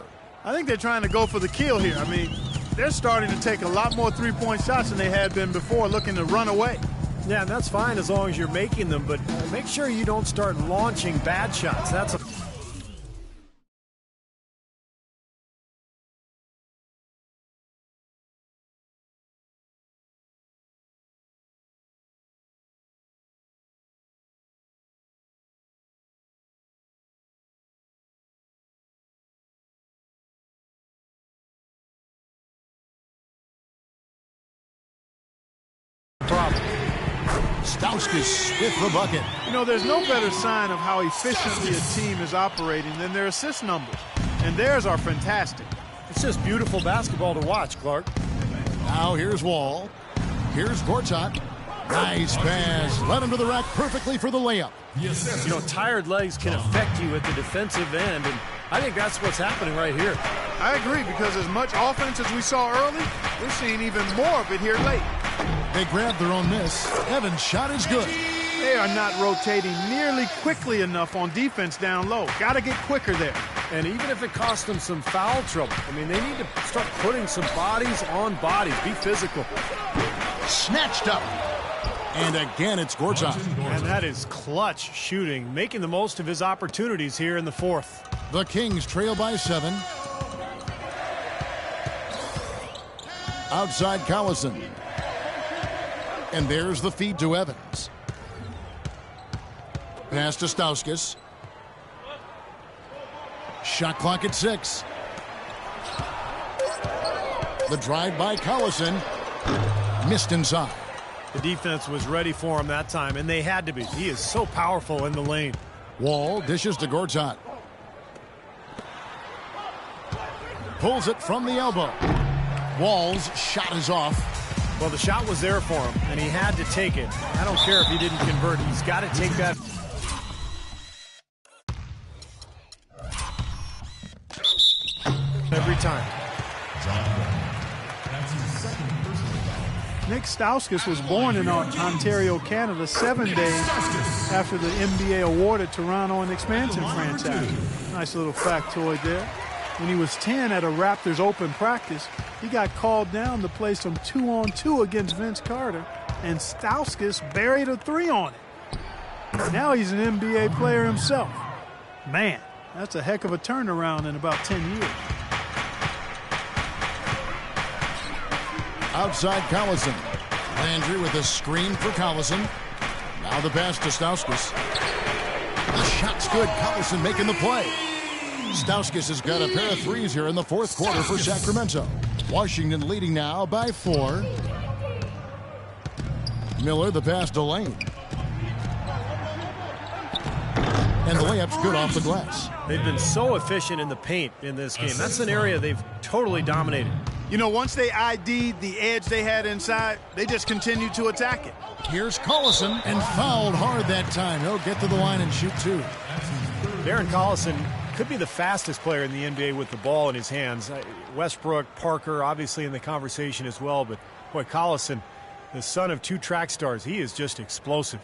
I think they're trying to go for the kill here. I mean, they're starting to take a lot more three-point shots than they had been before, looking to run away. Yeah, and that's fine as long as you're making them, but make sure you don't start launching bad shots. That's a problem. Stauskas with the bucket. You know, there's no better sign of how efficiently a team is operating than their assist numbers. And theirs are fantastic. It's just beautiful basketball to watch, Clark. Now here's Wall. Here's Gortat. Nice pass. Led him to the rack perfectly for the layup. You know, tired legs can affect you at the defensive end, and I think that's what's happening right here. I agree, because as much offense as we saw early, we're seeing even more of it here late. They grabbed their own miss. Evans' shot is good. They are not rotating nearly quickly enough on defense down low. Got to get quicker there. And even if it costs them some foul trouble, I mean, they need to start putting some bodies on bodies. Be physical. Snatched up. And again, it's Gortat. And that is clutch shooting, making the most of his opportunities here in the fourth. The Kings trail by 7. Outside Collison. And there's the feed to Evans. Pass to Stauskas. Shot clock at 6. The drive by Collison. Missed inside. The defense was ready for him that time, and they had to be. He is so powerful in the lane. Wall dishes to Gortat. Pulls it from the elbow. Wall's shot is off. Well, the shot was there for him, and he had to take it. I don't care if he didn't convert. He's got to take that. Every time. Nick Stauskas was born in Ontario, Canada, 7 days after the NBA awarded Toronto an expansion franchise. Nice little factoid there. When he was 10 at a Raptors open practice, he got called down to play some 2-on-2 against Vince Carter, and Stauskas buried a 3 on it. Now he's an NBA player himself. Man, that's a heck of a turnaround in about 10 years. outside Collison. Landry with a screen for Collison. Now the pass to Stauskas. The shot's good. Collison making the play. Stauskas has got a pair of threes here in the fourth quarter for Sacramento. Washington leading now by 4. Miller, the pass to Lane. And the layup's good off the glass. They've been so efficient in the paint in this game. That's an area they've totally dominated. You know, once they ID'd the edge they had inside, they just continued to attack it. Here's Collison, and fouled hard that time. He'll get to the line and shoot 2. Darren Collison could be the fastest player in the NBA with the ball in his hands. Westbrook, Parker, obviously in the conversation as well. But, boy, Collison, the son of 2 track stars, he is just explosive.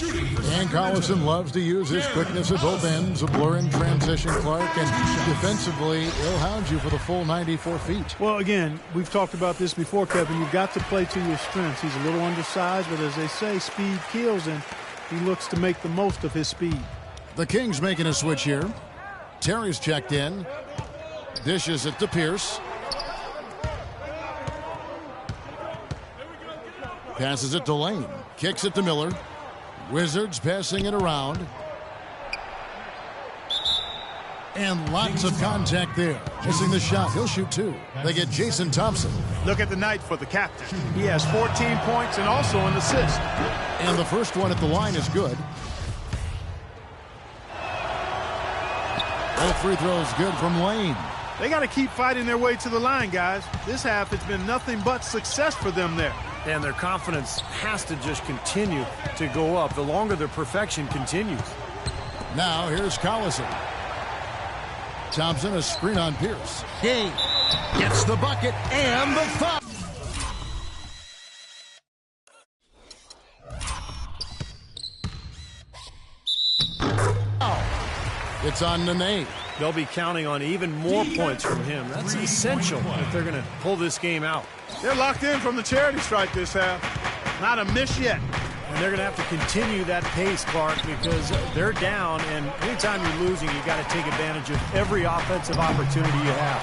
And Collison loves to use his quickness at both ends, a blur in transition, Clark, and defensively, he'll hound you for the full 94 feet. Well, again, we've talked about this before, Kevin. You've got to play to your strengths. He's a little undersized, but as they say, speed kills, and he looks to make the most of his speed. The Kings making a switch here. Terry's checked in. Dishes it to Pierce. Passes it to Lane. Kicks it to Miller. Wizards passing it around. And lots of contact there. Missing the shot. He'll shoot 2. They get Jason Thompson. Look at the night for the captain. He has 14 points and also an assist. And the first one at the line is good. Both free throws good from Lane. They got to keep fighting their way to the line, guys. This half has been nothing but success for them there. And their confidence has to just continue to go up the longer their perfection continues. Now here's Collison. Thompson, a screen on Pierce. He gets the bucket and the foul. It's on Nene. They'll be counting on even more points from him. That's essential if they're going to pull this game out. They're locked in from the charity stripe this half. Not a miss yet. And they're going to have to continue that pace, Clark, because they're down, and anytime you're losing, you got to take advantage of every offensive opportunity you have.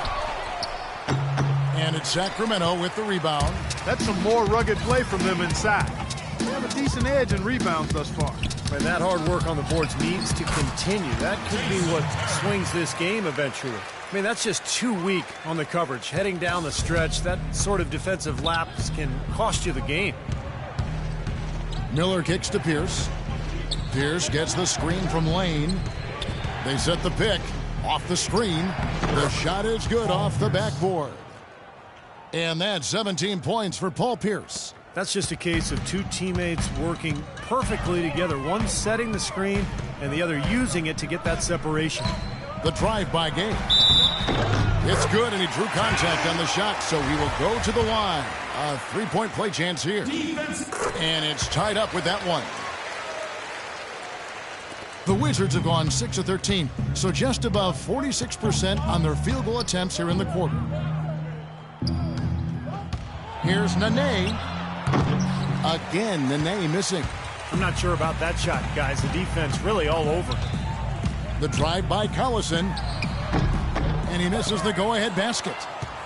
And it's Sacramento with the rebound. That's some more rugged play from them inside. They have a decent edge in rebounds thus far. And that hard work on the boards needs to continue. That could be what swings this game eventually. I mean, that's just too weak on the coverage. Heading down the stretch, that sort of defensive lapse can cost you the game. Miller kicks to Pierce. Pierce gets the screen from Lane. They set the pick. Off the screen. The shot is good off the backboard. And that's 17 points for Paul Pierce. That's just a case of 2 teammates working perfectly together. One setting the screen and the other using it to get that separation. The drive by Gay. It's good, and he drew contact on the shot, so he will go to the line. A 3-point play chance here. And it's tied up with that one. The Wizards have gone 6 of 13, so just above 46% on their field goal attempts here in the quarter. Here's Nene. Again, Nene missing. I'm not sure about that shot, guys. The defense really all over. The drive by Collison. And he misses the go-ahead basket.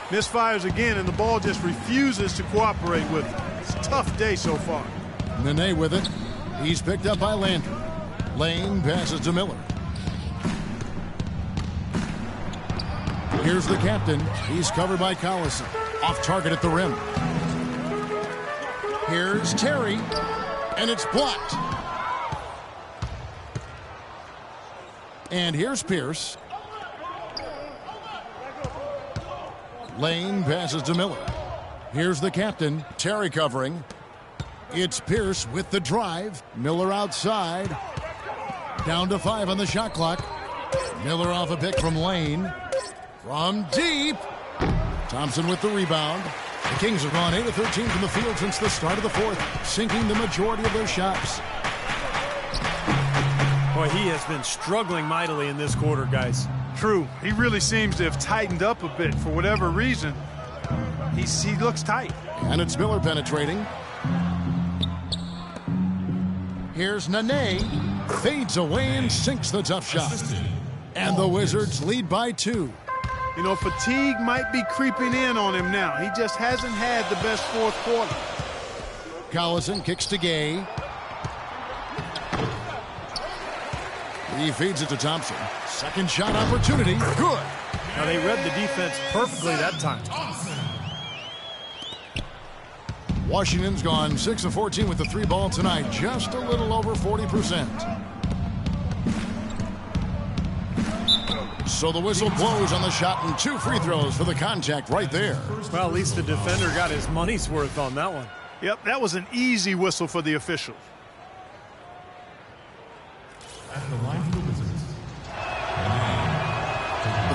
Misfires again, and the ball just refuses to cooperate with it. It's a tough day so far. Nene with it. He's picked up by Landry. Lane passes to Miller. Here's the captain. He's covered by Collison. Off target at the rim. Here's Terry, and it's blocked. And here's Pierce. Lane passes to Miller. Here's the captain, Terry covering. It's Pierce with the drive. Miller outside. Down to 5 on the shot clock. Miller off a pick from Lane. From deep. Thompson with the rebound. The Kings have gone 8 of 13 from the field since the start of the fourth, sinking the majority of their shots. Boy, he has been struggling mightily in this quarter, guys. True. He really seems to have tightened up a bit for whatever reason. He looks tight. And it's Miller penetrating. Here's Nene. Fades away and sinks the tough shot. And the Wizards lead by 2. You know, fatigue might be creeping in on him now. He just hasn't had the best fourth quarter. Collison kicks to Gay. He feeds it to Thompson. Second shot opportunity. Good. Now they read the defense perfectly that time. Washington's gone 6 of 14 with the 3-ball tonight. Just a little over 40%. So the whistle blows on the shot and 2 free throws for the contact right there. Well, at least the defender got his money's worth on that one. Yep, that was an easy whistle for the officials. The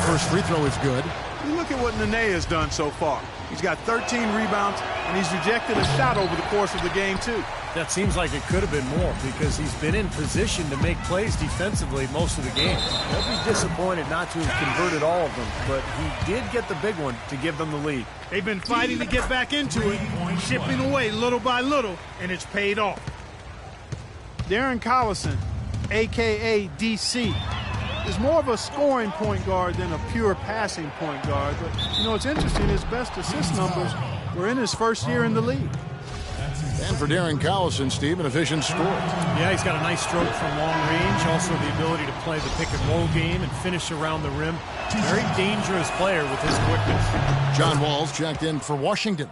first free throw is good. You look at what Nene has done so far. He's got 13 rebounds, and he's rejected a shot over the course of the game, too. That seems like it could have been more because he's been in position to make plays defensively most of the game. He'll be disappointed not to have converted all of them, but he did get the big one to give them the lead. They've been fighting to get back into it, chipping away little by little, and it's paid off. Darren Collison, a.k.a. DC, is more of a scoring point guard than a pure passing point guard. But, you know, it's interesting, his best assist numbers were in his first year in the league. And for Darren Collison, Steve, an efficient score. Yeah, he's got a nice stroke from long range. Also the ability to play the pick and roll game and finish around the rim. Very dangerous player with his quickness. John Wall's checked in for Washington.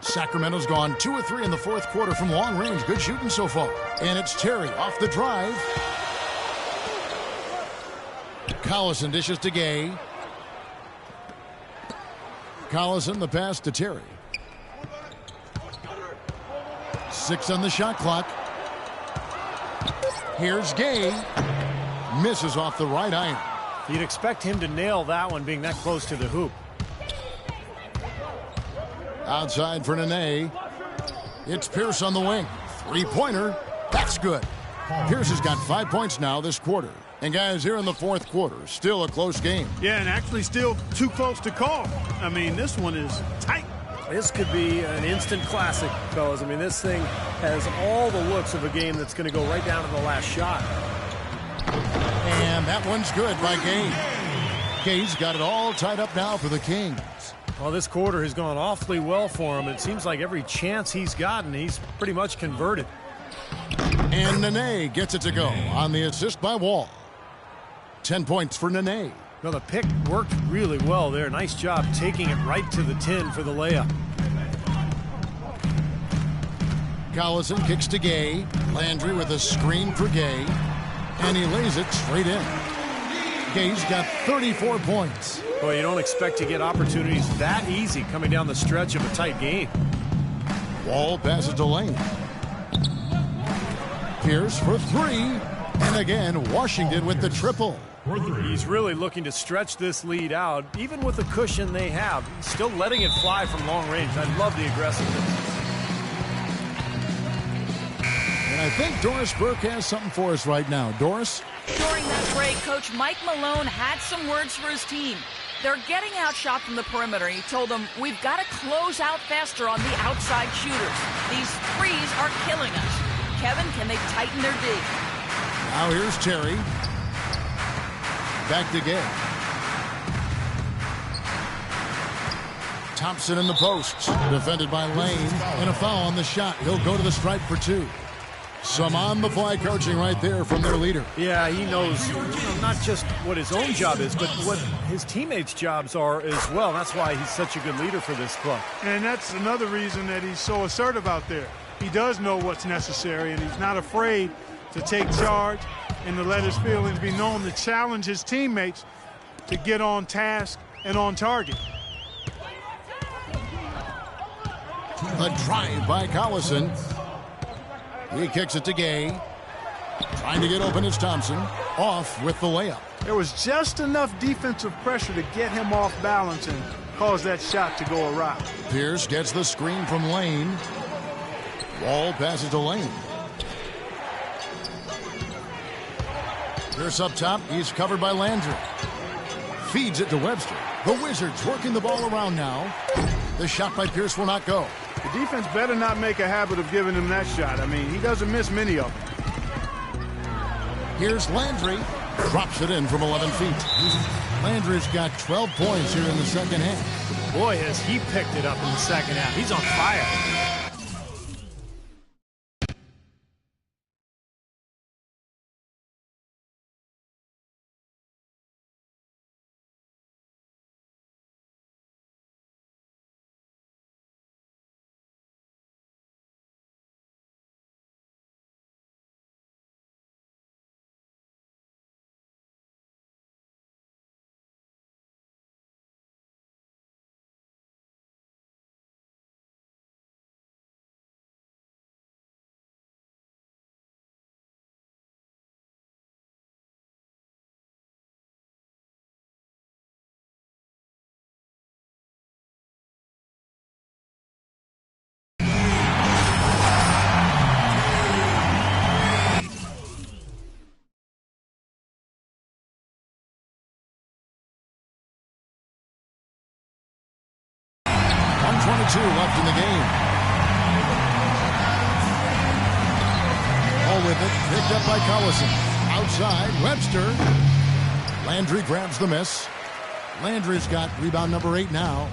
Sacramento's gone 2 of 3 in the fourth quarter from long range. Good shooting so far. And it's Terry off the drive. Collison dishes to Gay. Collison the pass to Terry. 6 on the shot clock. Here's Gay. Misses off the right iron. You'd expect him to nail that one being that close to the hoop. Outside for Nene. It's Pierce on the wing. 3-pointer. That's good. Pierce has got 5 points now this quarter. And guys, here in the fourth quarter, still a close game. Yeah, and actually still too close to call. I mean, this one is tight. This could be an instant classic, fellas. I mean, this thing has all the looks of a game that's going to go right down to the last shot. And that one's good by Gay. Gay's got it all tied up now for the Kings. Well, this quarter has gone awfully well for him. It seems like every chance he's gotten, he's pretty much converted. And Nene gets it to go on the assist by Wall. 10 points for Nene. Well, the pick worked really well there. Nice job taking it right to the tin for the layup. Collison kicks to Gay. Landry with a screen for Gay. And he lays it straight in. Gay's got 34 points. Boy, you don't expect to get opportunities that easy coming down the stretch of a tight game. Wall passes to Lane. Pierce for 3. And again, Washington with the triple. He's really looking to stretch this lead out. Even with the cushion they have, he's still letting it fly from long range. I love the aggressiveness. And I think Doris Burke has something for us right now. Doris? During that break, Coach Mike Malone had some words for his team. They're getting outshot from the perimeter. He told them, we've got to close out faster on the outside shooters. These threes are killing us. Kevin, can they tighten their D? Now here's Terry. Back to Gay. Thompson in the post. Defended by Lane. And a foul on the shot. He'll go to the stripe for 2. Some on-the-fly coaching right there from their leader. Yeah, he knows not just what his own job is, but what his teammates' jobs are as well. That's why he's such a good leader for this club. And that's another reason that he's so assertive out there. He does know what's necessary, and he's not afraid to take charge and to let his feelings be known, to challenge his teammates to get on task and on target. A drive by Collison. He kicks it to Gay. Trying to get open is Thompson. Off with the layup. There was just enough defensive pressure to get him off balance and cause that shot to go awry. Pierce gets the screen from Lane. Wall passes to Lane. Pierce up top. He's covered by Landry. Feeds it to Webster. The Wizards working the ball around now. The shot by Pierce will not go. The defense better not make a habit of giving him that shot. I mean, he doesn't miss many of them. Here's Landry. Drops it in from 11 feet. Landry's got 12 points here in the second half. Boy, has he picked it up in the second half. He's on fire. Left in the game. Ball with it, picked up by Collison. Outside, Webster. Landry grabs the miss. Landry's got rebound number 8 now.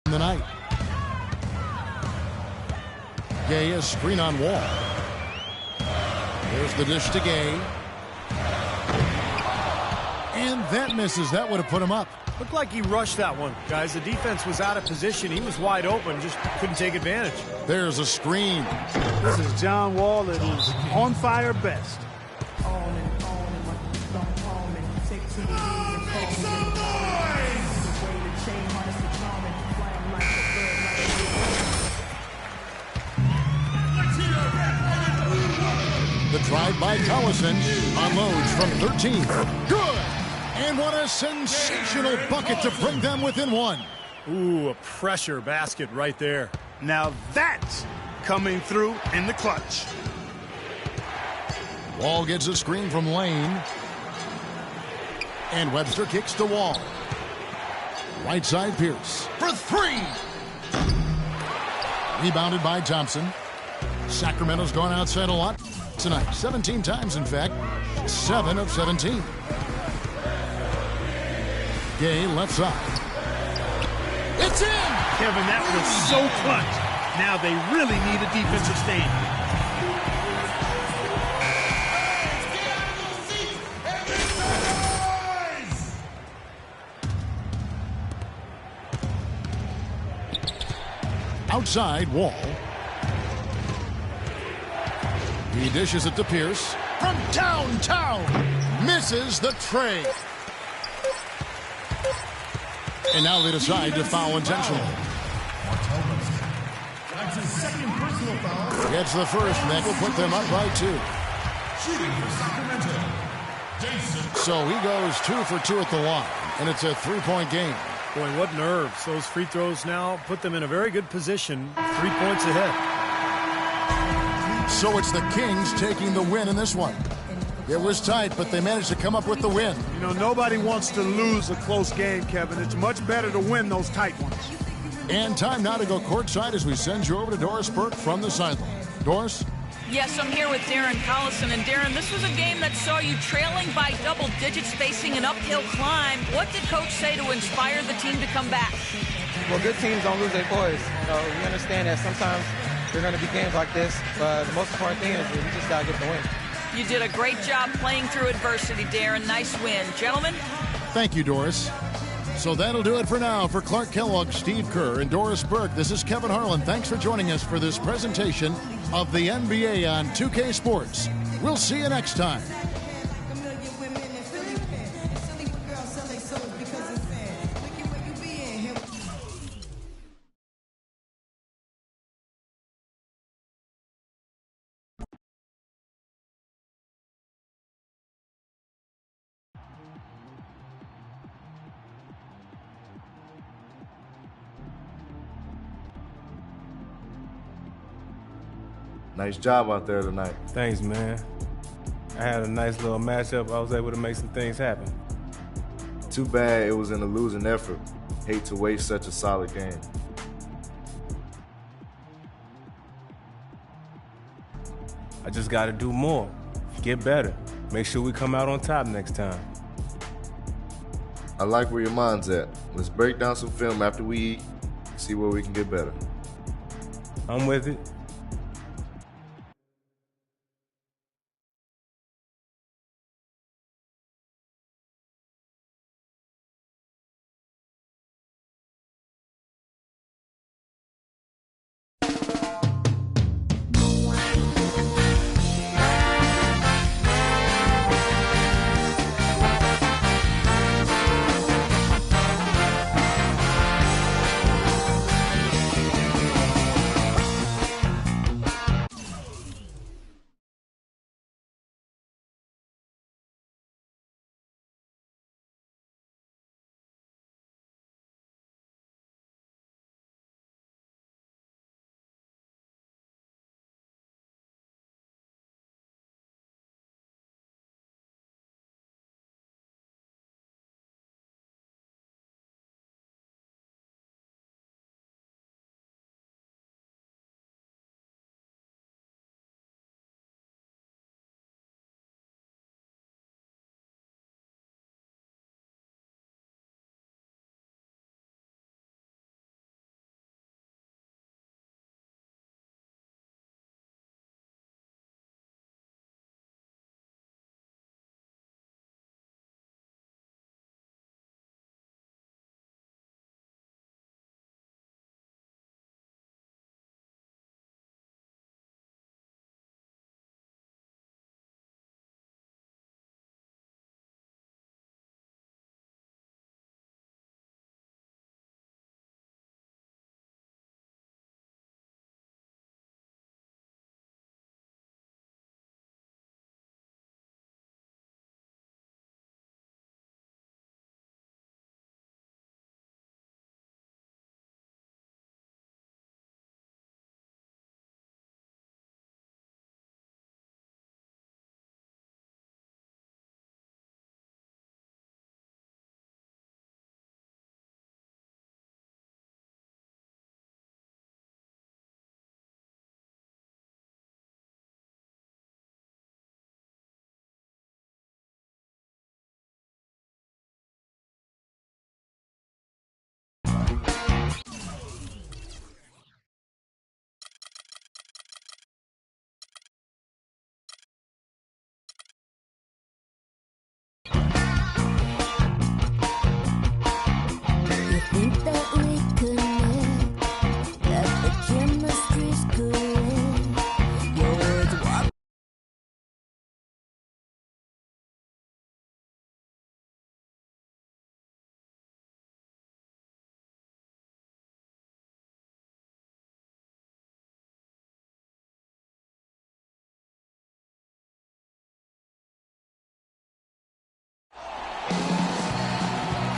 The night. Gay is screen on Wall. There's the dish to Gay. And that misses. That would have put him up. Looked like he rushed that one, guys. The defense was out of position. He was wide open, just couldn't take advantage. There's a screen. This is John Wall that is on fire best. The drive by Collison unloads from 13. Good! And what a sensational bucket to bring them within one. Ooh, a pressure basket right there. Now that's coming through in the clutch. Wall gets a screen from Lane. And Webster kicks to Wall. Right side Pierce for 3. Rebounded by Thompson. Sacramento's gone outside a lot tonight. 17 times, in fact. 7 of 17. Gay left side. It's in! Kevin, that was so clutch. Now they really need a defensive stand. Outside Wall. He dishes it to Pierce. From downtown. Misses the tray. And now they decide to foul intentionally. Gets the first, and that will put them up by 2. So he goes 2 for 2 at the line, and it's a 3-point game. Boy, what nerves. Those free throws now put them in a very good position, 3 points ahead. So it's the Kings taking the win in this one. It was tight, but they managed to come up with the win. You know, nobody wants to lose a close game, Kevin. It's much better to win those tight ones. And time now to go courtside as we send you over to Doris Burke from the sideline. Doris? Yes, I'm here with Darren Collison. And Darren, this was a game that saw you trailing by double digits, facing an uphill climb. What did Coach say to inspire the team to come back? Well, good teams don't lose their poise. You know, we understand that sometimes there are going to be games like this, but the most important thing is we just got to get the win. You did a great job playing through adversity, Darren. Nice win. Gentlemen? Thank you, Doris. So that'll do it for now. For Clark Kellogg, Steve Kerr, and Doris Burke, this is Kevin Harlan. Thanks for joining us for this presentation of the NBA on 2K Sports. We'll see you next time. Nice job out there tonight. Thanks, man. I had a nice little matchup. I was able to make some things happen. Too bad it was in a losing effort. Hate to waste such a solid game. I just got to do more, get better, make sure we come out on top next time. I like where your mind's at. Let's break down some film after we eat, see where we can get better. I'm with it.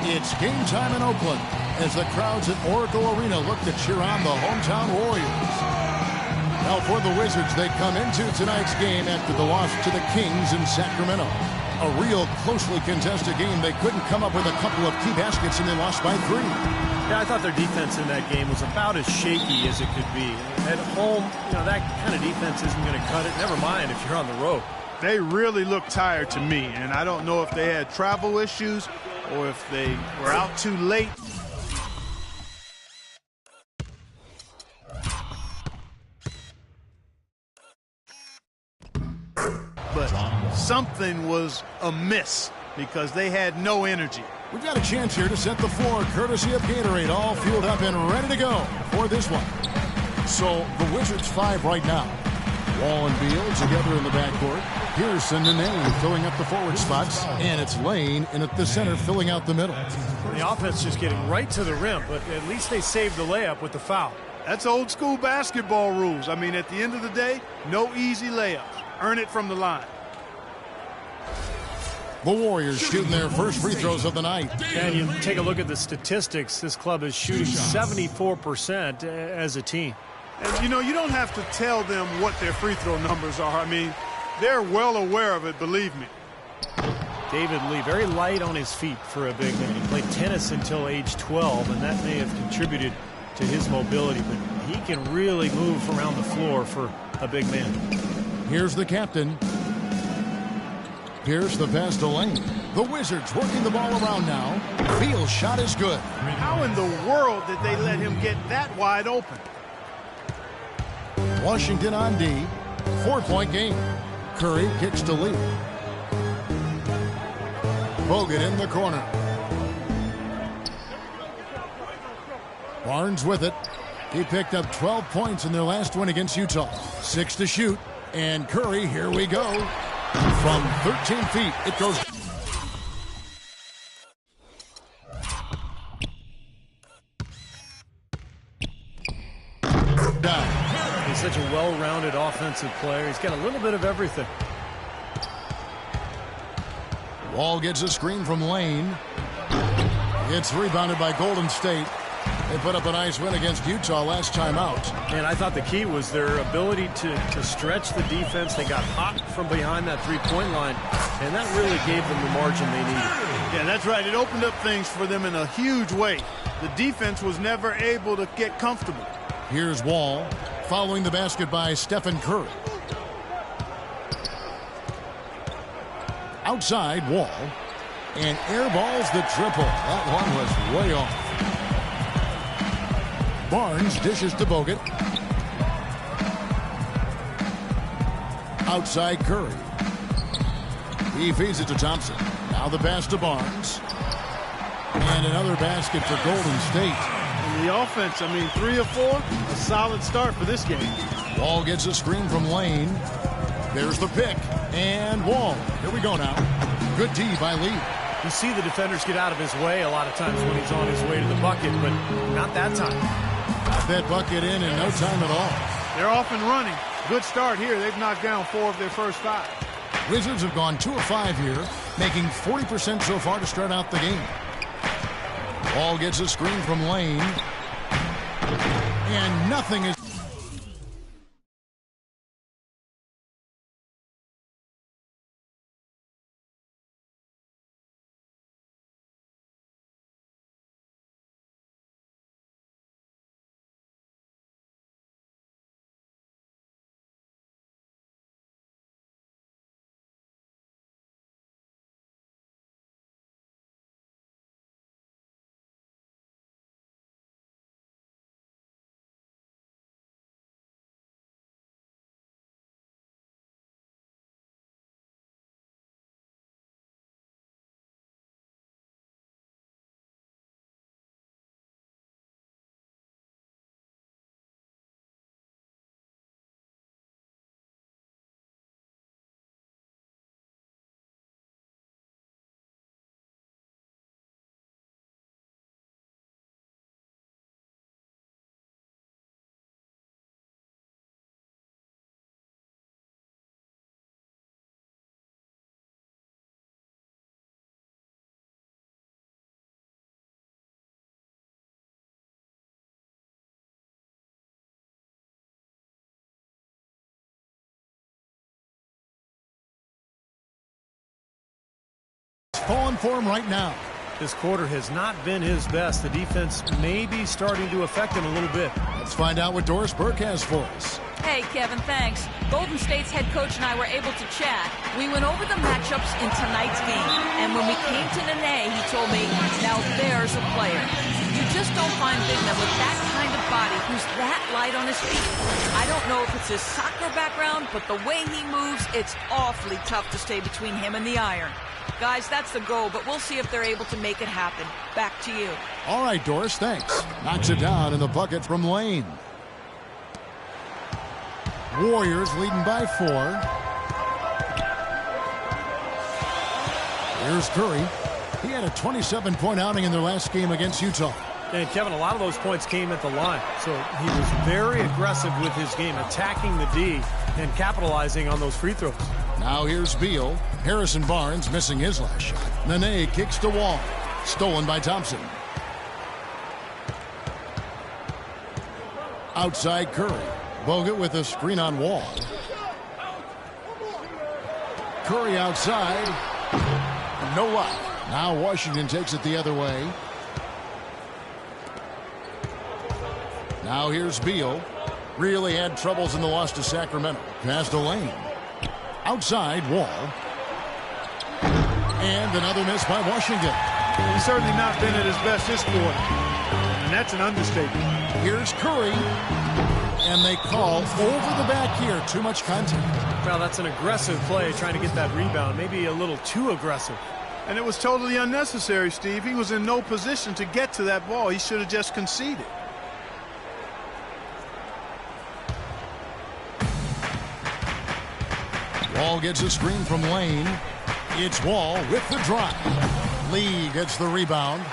It's game time in Oakland as the crowds at Oracle Arena look to cheer on the hometown Warriors. Now for the Wizards, they come into tonight's game after the loss to the Kings in Sacramento. A real closely contested game. They couldn't come up with a couple of key baskets and they lost by 3. Yeah, I thought their defense in that game was about as shaky as it could be. At home, that kind of defense isn't going to cut it. Never mind if you're on the road. They really look tired to me, and I don't know if they had travel issues or if they were out too late. But something was amiss because they had no energy. We've got a chance here to set the floor, courtesy of Gatorade, all fueled up and ready to go for this one. So the Wizards 5 right now. Wall and Beal together in the backcourt. Pearson and Nene filling up the forward spots. And it's Lane in at the center filling out the middle. The offense just getting right to the rim, but at least they saved the layup with the foul. That's old school basketball rules. I mean, at the end of the day, no easy layups. Earn it from the line. The Warriors shooting their first free throws of the night. And you take a look at the statistics. This club is shooting 74% as a team. And, you know, you don't have to tell them what their free throw numbers are. I mean, they're well aware of it, believe me. David Lee, very light on his feet for a big man. He played tennis until age 12, and that may have contributed to his mobility, but he can really move around the floor for a big man. Here's the captain. Here's the pass to Lane. The Wizards working the ball around now. Beal's shot is good. How in the world did they let him get that wide open? Washington on D. 4-point game. Curry kicks to Lee. Bogut in the corner. Barnes with it. He picked up 12 points in their last win against Utah. 6 to shoot. And Curry, here we go. From 13 feet, it goes down. He's such a well-rounded offensive player. He's got a little bit of everything. Wall gets a screen from Lane. It's rebounded by Golden State. They put up a nice win against Utah last time out. And I thought the key was their ability to stretch the defense. They got hot from behind that three-point line, and that really gave them the margin they needed. Yeah, that's right. It opened up things for them in a huge way. The defense was never able to get comfortable. Here's Wall, following the basket by Stephen Curry. Outside, Wall, and airballs the triple. That one was way off. Barnes dishes to Bogut. Outside Curry. He feeds it to Thompson. Now the pass to Barnes. And another basket for Golden State. And the offense, I mean, 3 of 4, a solid start for this game. Wall gets a screen from Lane. There's the pick. And Wall. Here we go now. Good D by Lee. You see the defenders get out of his way a lot of times when he's on his way to the bucket, but not that time. Got that bucket in no time at all. They're off and running. Good start here. They've knocked down 4 of their first 5. Wizards have gone 2 of 5 here, making 40% so far to start out the game. Wall gets a screen from Lane. And nothing is... falling for him right now. This quarter has not been his best. The defense may be starting to affect him a little bit. Let's find out what Doris Burke has for us. Hey, Kevin, thanks. Golden State's head coach and I were able to chat. We went over the matchups in tonight's game, and when we came to Nene, he told me, now there's a player. You just don't find big men with that kind of body who's that light on his feet. I don't know if it's his soccer background, but the way he moves, it's awfully tough to stay between him and the iron. Guys, that's the goal, but we'll see if they're able to make it happen. Back to you. All right, Doris, thanks. Knocks it down in the bucket from Lane. Warriors leading by 4. Here's Curry. He had a 27-point outing in their last game against Utah. And Kevin, a lot of those points came at the line. So he was very aggressive with his game, attacking the D and capitalizing on those free throws. Now here's Beal. Harrison Barnes missing his last shot. Nene kicks to Wall. Stolen by Thompson. Outside Curry. Bogut with a screen on Wall. Curry outside. No luck. Now Washington takes it the other way. Now here's Beal. Really had troubles in the loss to Sacramento. Pass to Lane. Outside Wall. And another miss by Washington. He's certainly not been at his best this quarter. And that's an understatement. Here's Curry. And they call over the back here. Too much contact. Well, that's an aggressive play, trying to get that rebound. Maybe a little too aggressive. And it was totally unnecessary, Steve. He was in no position to get to that ball. He should have just conceded. Wall gets a screen from Lane. It's Wall with the drive. Lee gets the rebound.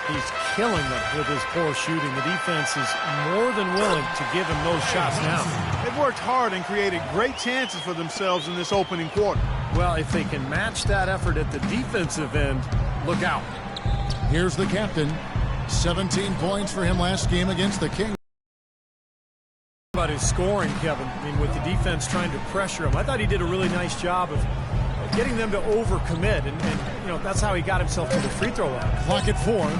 He's killing them with his poor shooting. The defense is more than willing to give him those shots now. They've worked hard and created great chances for themselves in this opening quarter. Well, if they can match that effort at the defensive end, look out. Here's the captain. 17 points for him last game against the Kings. About his scoring, Kevin. I mean, with the defense trying to pressure him, I thought he did a really nice job of getting them to overcommit, and you know, that's how he got himself to the free throw line. Clock at 4.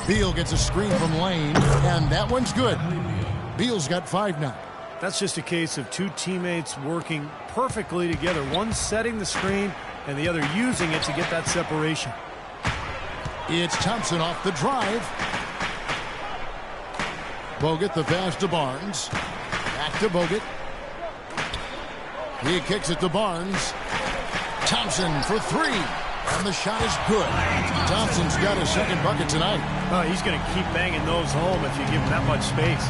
Beal gets a screen from Lane, and that one's good. Beal's got 5 now. That's just a case of two teammates working perfectly together, one setting the screen and the other using it to get that separation. It's Thompson off the drive. Bogut the pass to Barnes. Back to Bogut. He kicks it to Barnes. Thompson for 3. And the shot is good. Thompson's got his second bucket tonight. Oh, he's going to keep banging those home if you give him that much space.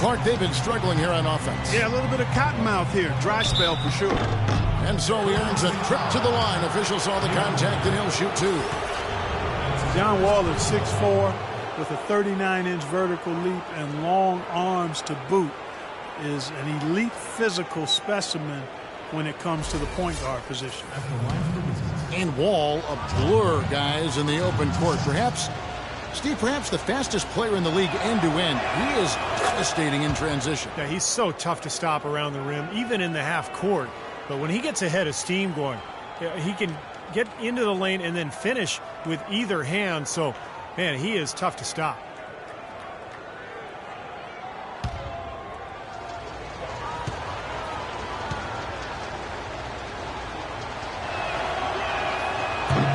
Clark, they've been struggling here on offense. Yeah, a little bit of cottonmouth here. Dry spell for sure. And so he earns a trip to the line. Official saw the contact, and he'll shoot 2. John Wall at 6'4", with a 39-inch vertical leap and long arms to boot, is an elite physical specimen when it comes to the point guard position. And Wall, a blur, guys, in the open court. Perhaps, Steve, perhaps the fastest player in the league end-to-end. He is devastating in transition. Yeah, he's so tough to stop around the rim, even in the half court. But when he gets ahead of steam going, he can get into the lane and then finish with either hand. So, man, he is tough to stop.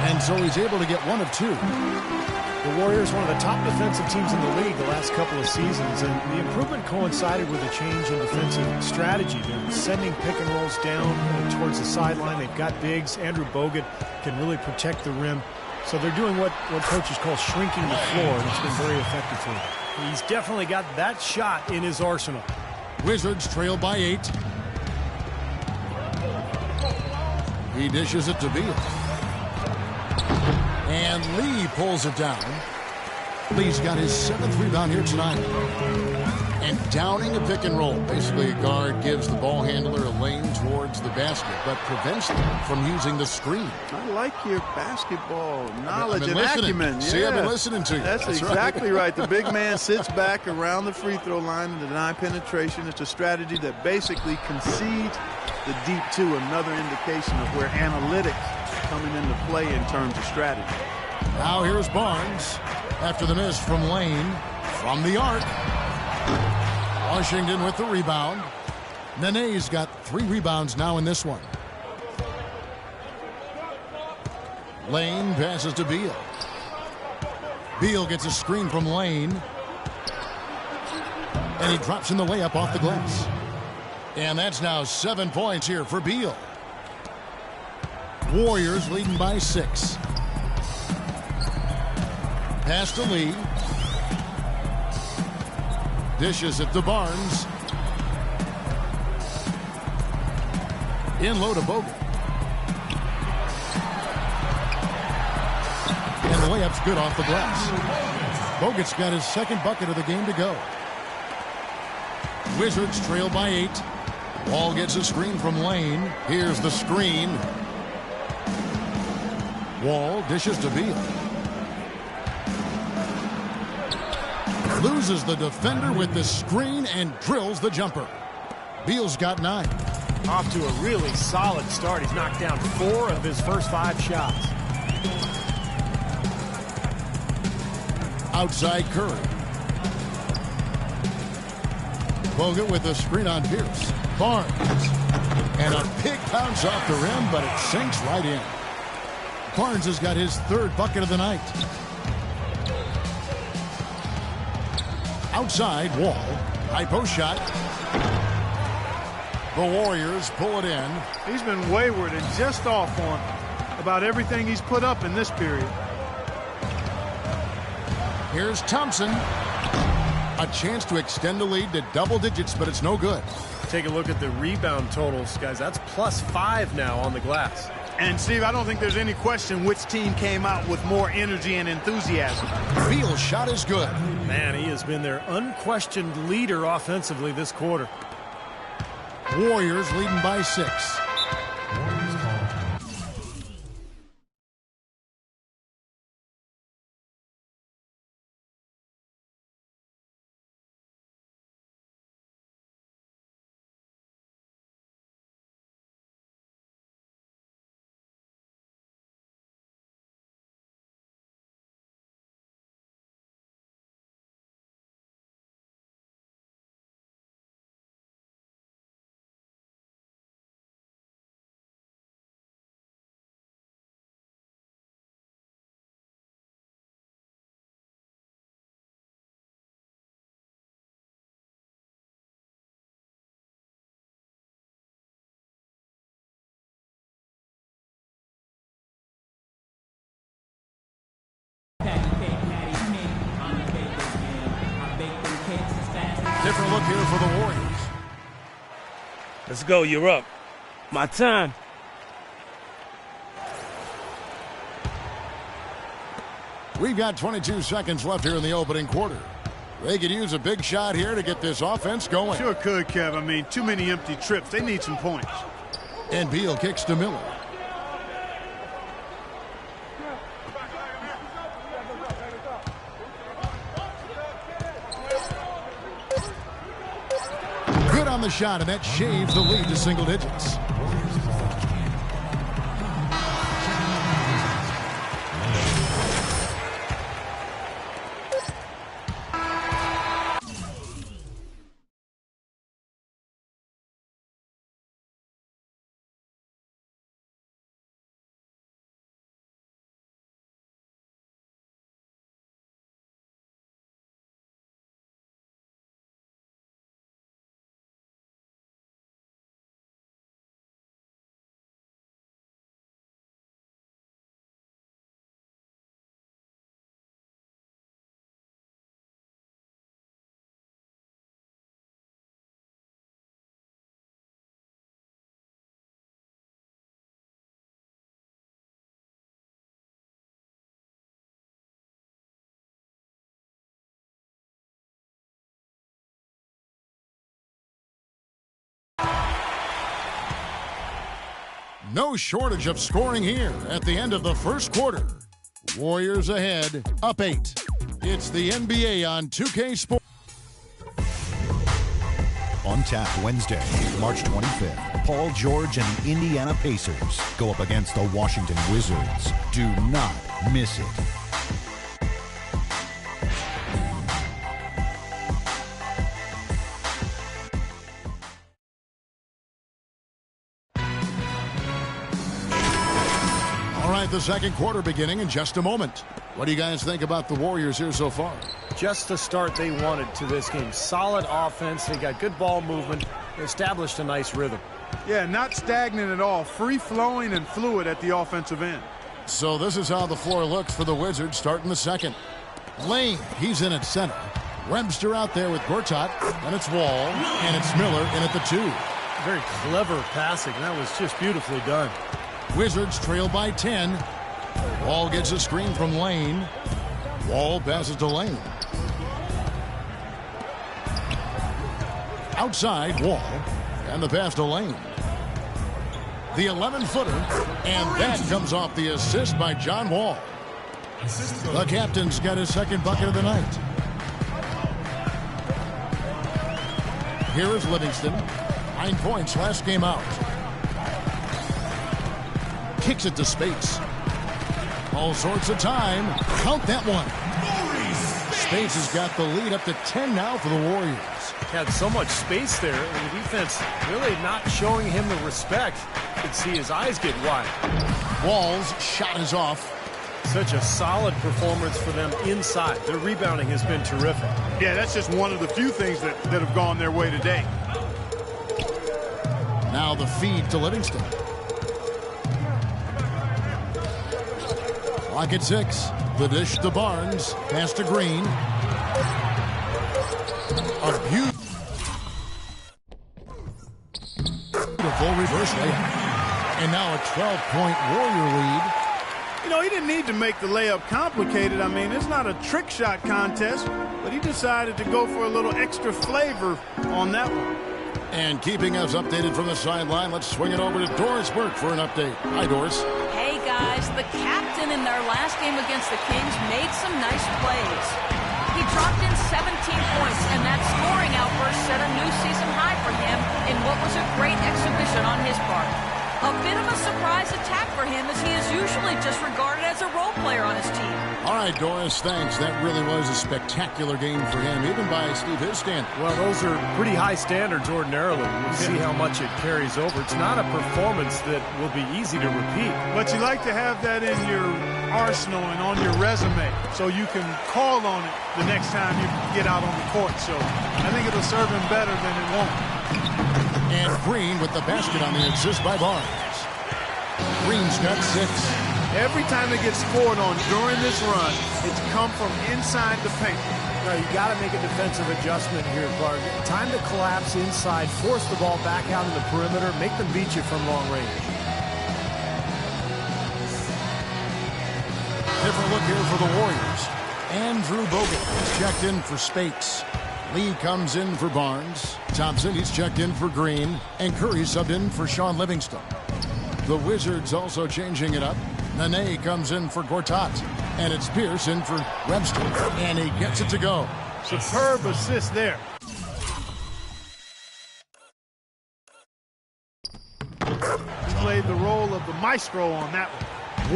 And so he's able to get 1 of 2. The Warriors, one of the top defensive teams in the league the last couple of seasons, and the improvement coincided with a change in defensive strategy. They're sending pick and rolls down towards the sideline. They've got bigs. Andrew Bogut can really protect the rim. So they're doing what coaches call shrinking the floor, and it's been very effective for him. He's definitely got that shot in his arsenal. Wizards trail by 8. He dishes it to Beal. And Lee pulls it down. Lee's got his 7th rebound here tonight. And downing a pick and roll. Basically, a guard gives the ball handler a lane towards the basket, but prevents them from using the screen. I like your basketball knowledge and listening. acumen. See, I've been listening to you. That's exactly right. The big man sits back around the free throw line to deny penetration. It's a strategy that basically concedes the deep 2, another indication of where analytics coming into play in terms of strategy. Now here's Barnes after the miss from Lane from the arc. Washington with the rebound. Nene's got 3 rebounds now in this one. Lane passes to Beal. Beal gets a screen from Lane. And he drops in the layup off the glass. And that's now 7 points here for Beal. Warriors leading by 6. Pass to Lee. Dishes it to Barnes. In low to Bogut. And the layup's good off the glass. Bogut's got his 2nd bucket of the game to go. Wizards trail by 8. Wall gets a screen from Lane. Here's the screen. Wall dishes to Beal. Loses the defender with the screen and drills the jumper. Beal's got 9. Off to a really solid start. He's knocked down 4 of his first 5 shots. Outside Curry. Bogut with the screen on Pierce. Barnes. And a big bounce off the rim, but it sinks right in. Barnes has got his 3rd bucket of the night. Outside, Wall. High post shot. The Warriors pull it in. He's been wayward and just off on about everything he's put up in this period. Here's Thompson. A chance to extend the lead to double digits, but it's no good. Take a look at the rebound totals, guys. That's +5 now on the glass. And, Steve, I don't think there's any question which team came out with more energy and enthusiasm. Beal's shot is good. Man, he has been their unquestioned leader offensively this quarter. Warriors leading by 6. Different look here for the Warriors. Let's go, you're up. My time. We've got 22 seconds left here in the opening quarter. They could use a big shot here to get this offense going. Sure could, Kev. I mean, too many empty trips. They need some points. And Beal kicks to Miller. Good on the shot, and that shaves the lead to single digits. No shortage of scoring here at the end of the first quarter. Warriors ahead, up 8. It's the NBA on 2K Sports. On tap Wednesday, March 25th, Paul George and the Indiana Pacers go up against the Washington Wizards. Do not miss it. The second quarter beginning in just a moment. What do you guys think about the Warriors here so far? Just the start they wanted to this game. Solid offense. They got good ball movement. They established a nice rhythm. Yeah, not stagnant at all. Free-flowing and fluid at the offensive end. So this is how the floor looks for the Wizards starting the second. Lane, he's in at center. Webster out there with Gortat, and it's Wall, and it's Miller in at the 2. Very clever passing. That was just beautifully done. Wizards trail by 10. Wall gets a screen from Lane. Wall passes to Lane. Outside, Wall. And the pass to Lane. The 11-footer. And that comes off the assist by John Wall. The captain's got his second bucket of the night. Here is Livingston. 9 points last game out. Kicks it to Spates. All sorts of time. Count that one. Spates has got the lead up to 10 now for the Warriors. Had so much space there, and the defense really not showing him the respect. You could see his eyes get wide. Wall's shot is off. Such a solid performance for them inside. Their rebounding has been terrific. Yeah, that's just one of the few things that have gone their way today. Now the feed to Livingston. Clock at 6. The dish to Barnes. Pass to Green. A beautiful reverse layup. And now a 12-point Warrior lead. You know, he didn't need to make the layup complicated. I mean, it's not a trick shot contest, but he decided to go for a little extra flavor on that one. And keeping us updated from the sideline, let's swing it over to Doris Burke for an update. Hi, Doris. Hey, guys. The captain in their last game against the Kings made some nice plays. He dropped in 17 points, and that scoring outburst set a new season high for him in what was a great exhibition on his part. A bit of a surprise attack for him, as he is usually just regarded as a role player on his team. All right, Doris, thanks. That really was a spectacular game for him, even by Steve his standard. Well, those are pretty high standards ordinarily. We'll see how much it carries over. It's not a performance that will be easy to repeat. But you like to have that in your arsenal and on your resume so you can call on it the next time you get out on the court. So I think it'll serve him better than it won't. And Green with the basket on the assist by Barnes. Green's got 6. Every time it gets scored on during this run, it's come from inside the paint. Now, you got to make a defensive adjustment here, Clark. Time to collapse inside, force the ball back out in the perimeter, make them beat you from long range. Different look here for the Warriors. Andrew Bogut is checked in for Spates. Lee comes in for Barnes. Thompson, he's checked in for Green. And Curry subbed in for Sean Livingston. The Wizards also changing it up. Nene comes in for Gortat. And it's Pierce in for Webster. And he gets it to go. Superb assist there. He played the role of the maestro on that one.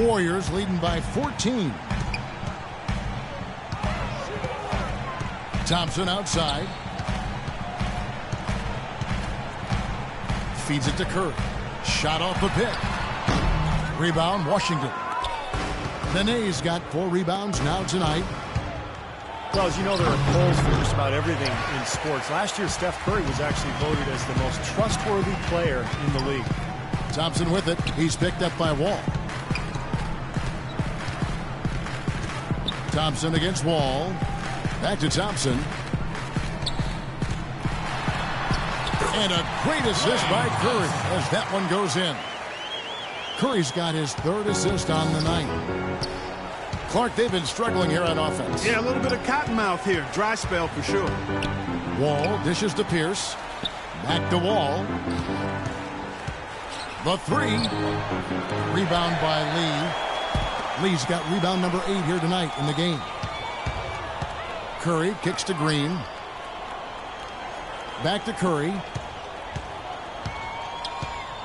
Warriors leading by 14. Thompson outside. Feeds it to Curry. Shot off the pick. Rebound, Washington. Nene's got 4 rebounds now tonight. Well, as you know, there are polls for just about everything in sports. Last year, Steph Curry was actually voted as the most trustworthy player in the league. Thompson with it. He's picked up by Wall. Thompson against Wall. Back to Thompson. And a great assist by Curry as that one goes in. Curry's got his 3rd assist on the night. Clark, they've been struggling here on offense. Yeah, a little bit of cottonmouth here. Dry spell for sure. Wall dishes to Pierce. Back to Wall. The 3. Rebound by Lee. Lee's got rebound number 8 here tonight in the game. Curry kicks to Green. Back to Curry.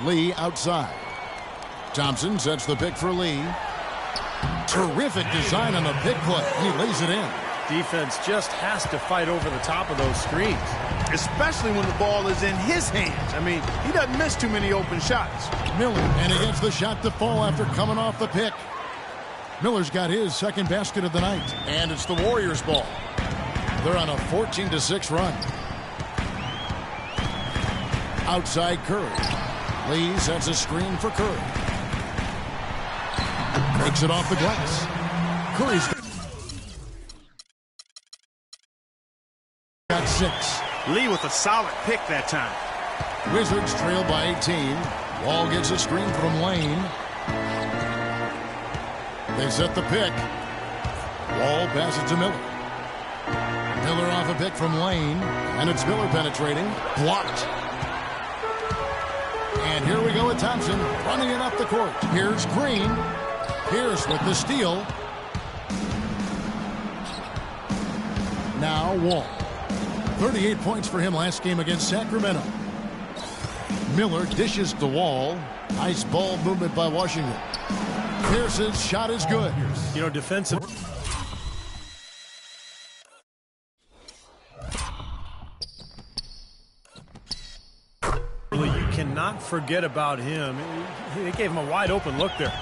Lee outside. Thompson sets the pick for Lee. Terrific design on the pick play. He lays it in. Defense just has to fight over the top of those screens. Especially when the ball is in his hands. I mean, he doesn't miss too many open shots. Miller, and he gets the shot to fall after coming off the pick. Miller's got his 2nd basket of the night. And it's the Warriors' ball. They're on a 14-6 run. Outside Curry. Lee sets a screen for Curry. Takes it off the glass. Curry's got 6. Lee with a solid pick that time. Wizards trail by 18. Wall gets a screen from Lane. They set the pick. Wall passes to Miller. Miller off a pick from Lane. And it's Miller penetrating. Blocked. And here we go with Thompson running it up the court. Here's Green. Pierce with the steal. Now Wall. 38 points for him last game against Sacramento. Miller dishes the wall. Nice ball movement by Washington. Pierce's shot is good. You know, defensive. You cannot forget about him. They gave him a wide open look there.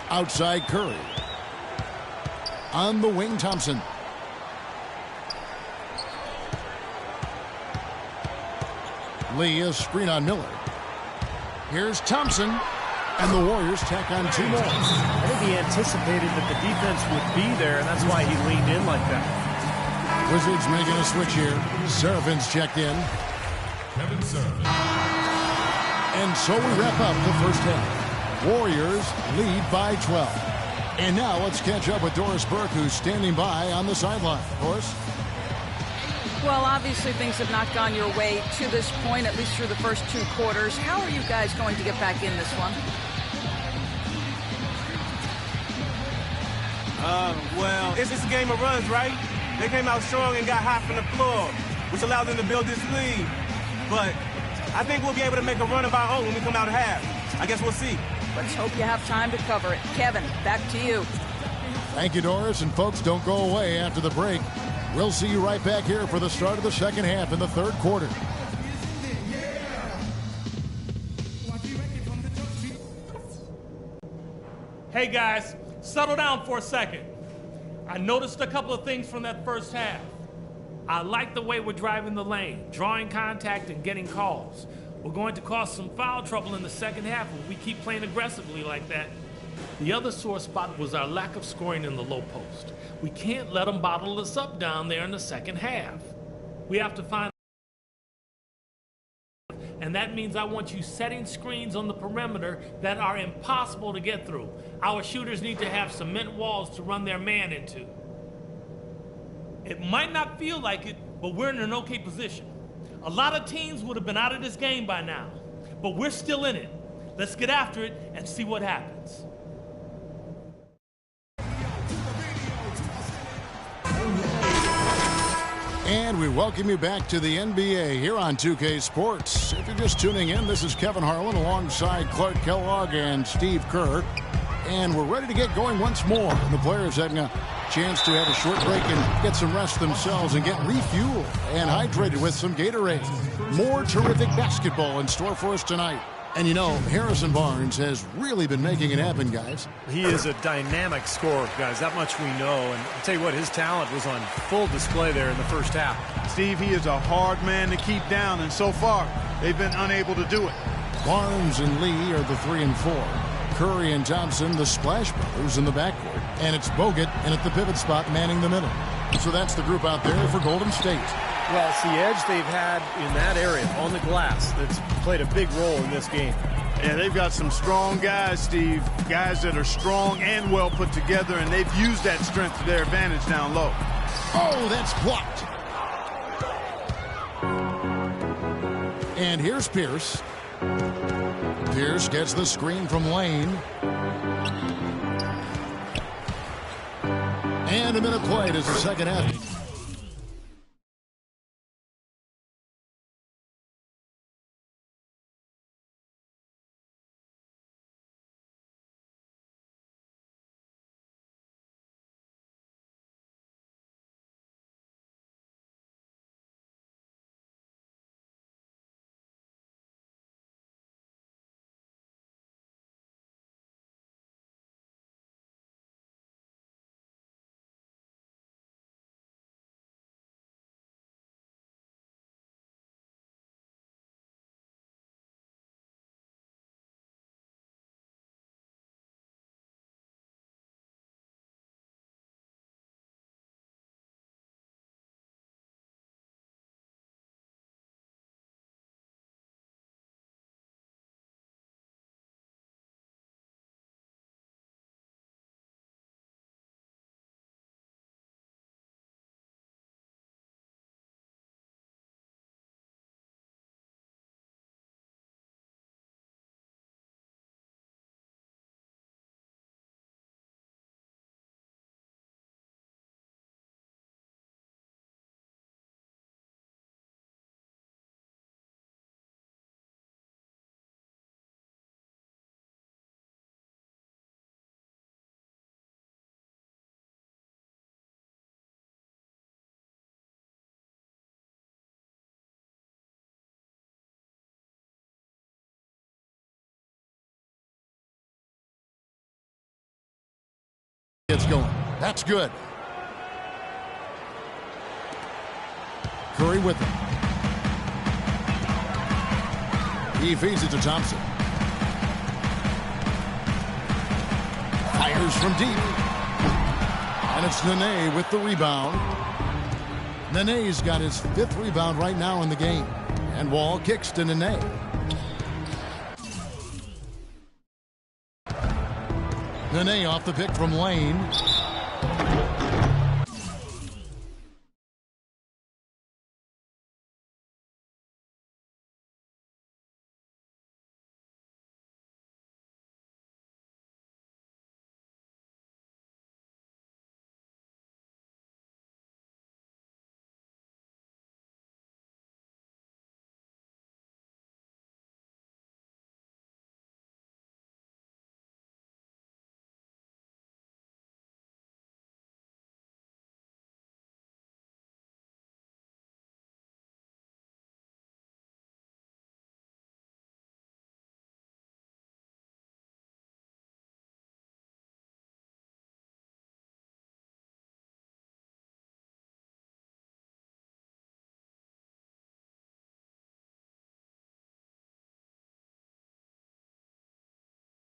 Outside Curry. On the wing, Thompson. Lee, a screen on Miller. Here's Thompson. And the Warriors tack on 2 more. I think he anticipated that the defense would be there, and that's why he leaned in like that. Wizards making a switch here. Serafin's checked in. Kevin Seraphin. And so we wrap up the first half. Warriors lead by 12. And now let's catch up with Doris Burke, who's standing by on the sideline. Doris? Well, obviously things have not gone your way to this point, at least through the first 2 quarters. How are you guys going to get back in this one? Well, it's a game of runs, right? They came out strong and got hot from the floor, which allowed them to build this lead. But I think we'll be able to make a run of our own when we come out of half. I guess we'll see. Let's hope you have time to cover it. Kevin, back to you. Thank you, Doris. And folks, don't go away after the break. We'll see you right back here for the start of the second half in the third quarter. Hey guys, settle down for a second. I noticed a couple of things from that first half. I like the way we're driving the lane, drawing contact and getting calls. We're going to cause some foul trouble in the second half if we keep playing aggressively like that. The other sore spot was our lack of scoring in the low post. We can't let them bottle us up down there in the second half. We have to find, and that means I want you setting screens on the perimeter that are impossible to get through. Our shooters need to have cement walls to run their man into. It might not feel like it, but we're in an okay position. A lot of teams would have been out of this game by now, but we're still in it. Let's get after it and see what happens. And we welcome you back to the NBA here on 2K Sports. If you're just tuning in, this is Kevin Harlan alongside Clark Kellogg and Steve Kerr. And we're ready to get going once more. The players having a chance to have a short break and get some rest themselves and get refueled and hydrated with some Gatorade. More terrific basketball in store for us tonight. And you know, Harrison Barnes has really been making it happen, guys. He is a dynamic scorer, guys. That much we know. And I'll tell you what, his talent was on full display there in the first half. Steve, he is a hard man to keep down, and so far, they've been unable to do it. Barnes and Lee are the 3 and 4. Curry and Thompson, the Splash Brothers in the backcourt. And it's Bogut in at the pivot spot manning the middle. So that's the group out there for Golden State. Well, it's the edge they've had in that area on the glass that's played a big role in this game. Yeah, they've got some strong guys, Steve. Guys that are strong and well put together, and they've used that strength to their advantage down low. Oh, that's blocked. And here's Pierce. Pierce gets the screen from Lane. And a minute played as the second half. gets going. That's good. Curry with him. He feeds it to Thompson. Fires from deep. And it's Nene with the rebound. Nene's got his 5th rebound right now in the game. And Wall kicks to Nene. Nene off the pick from Lane.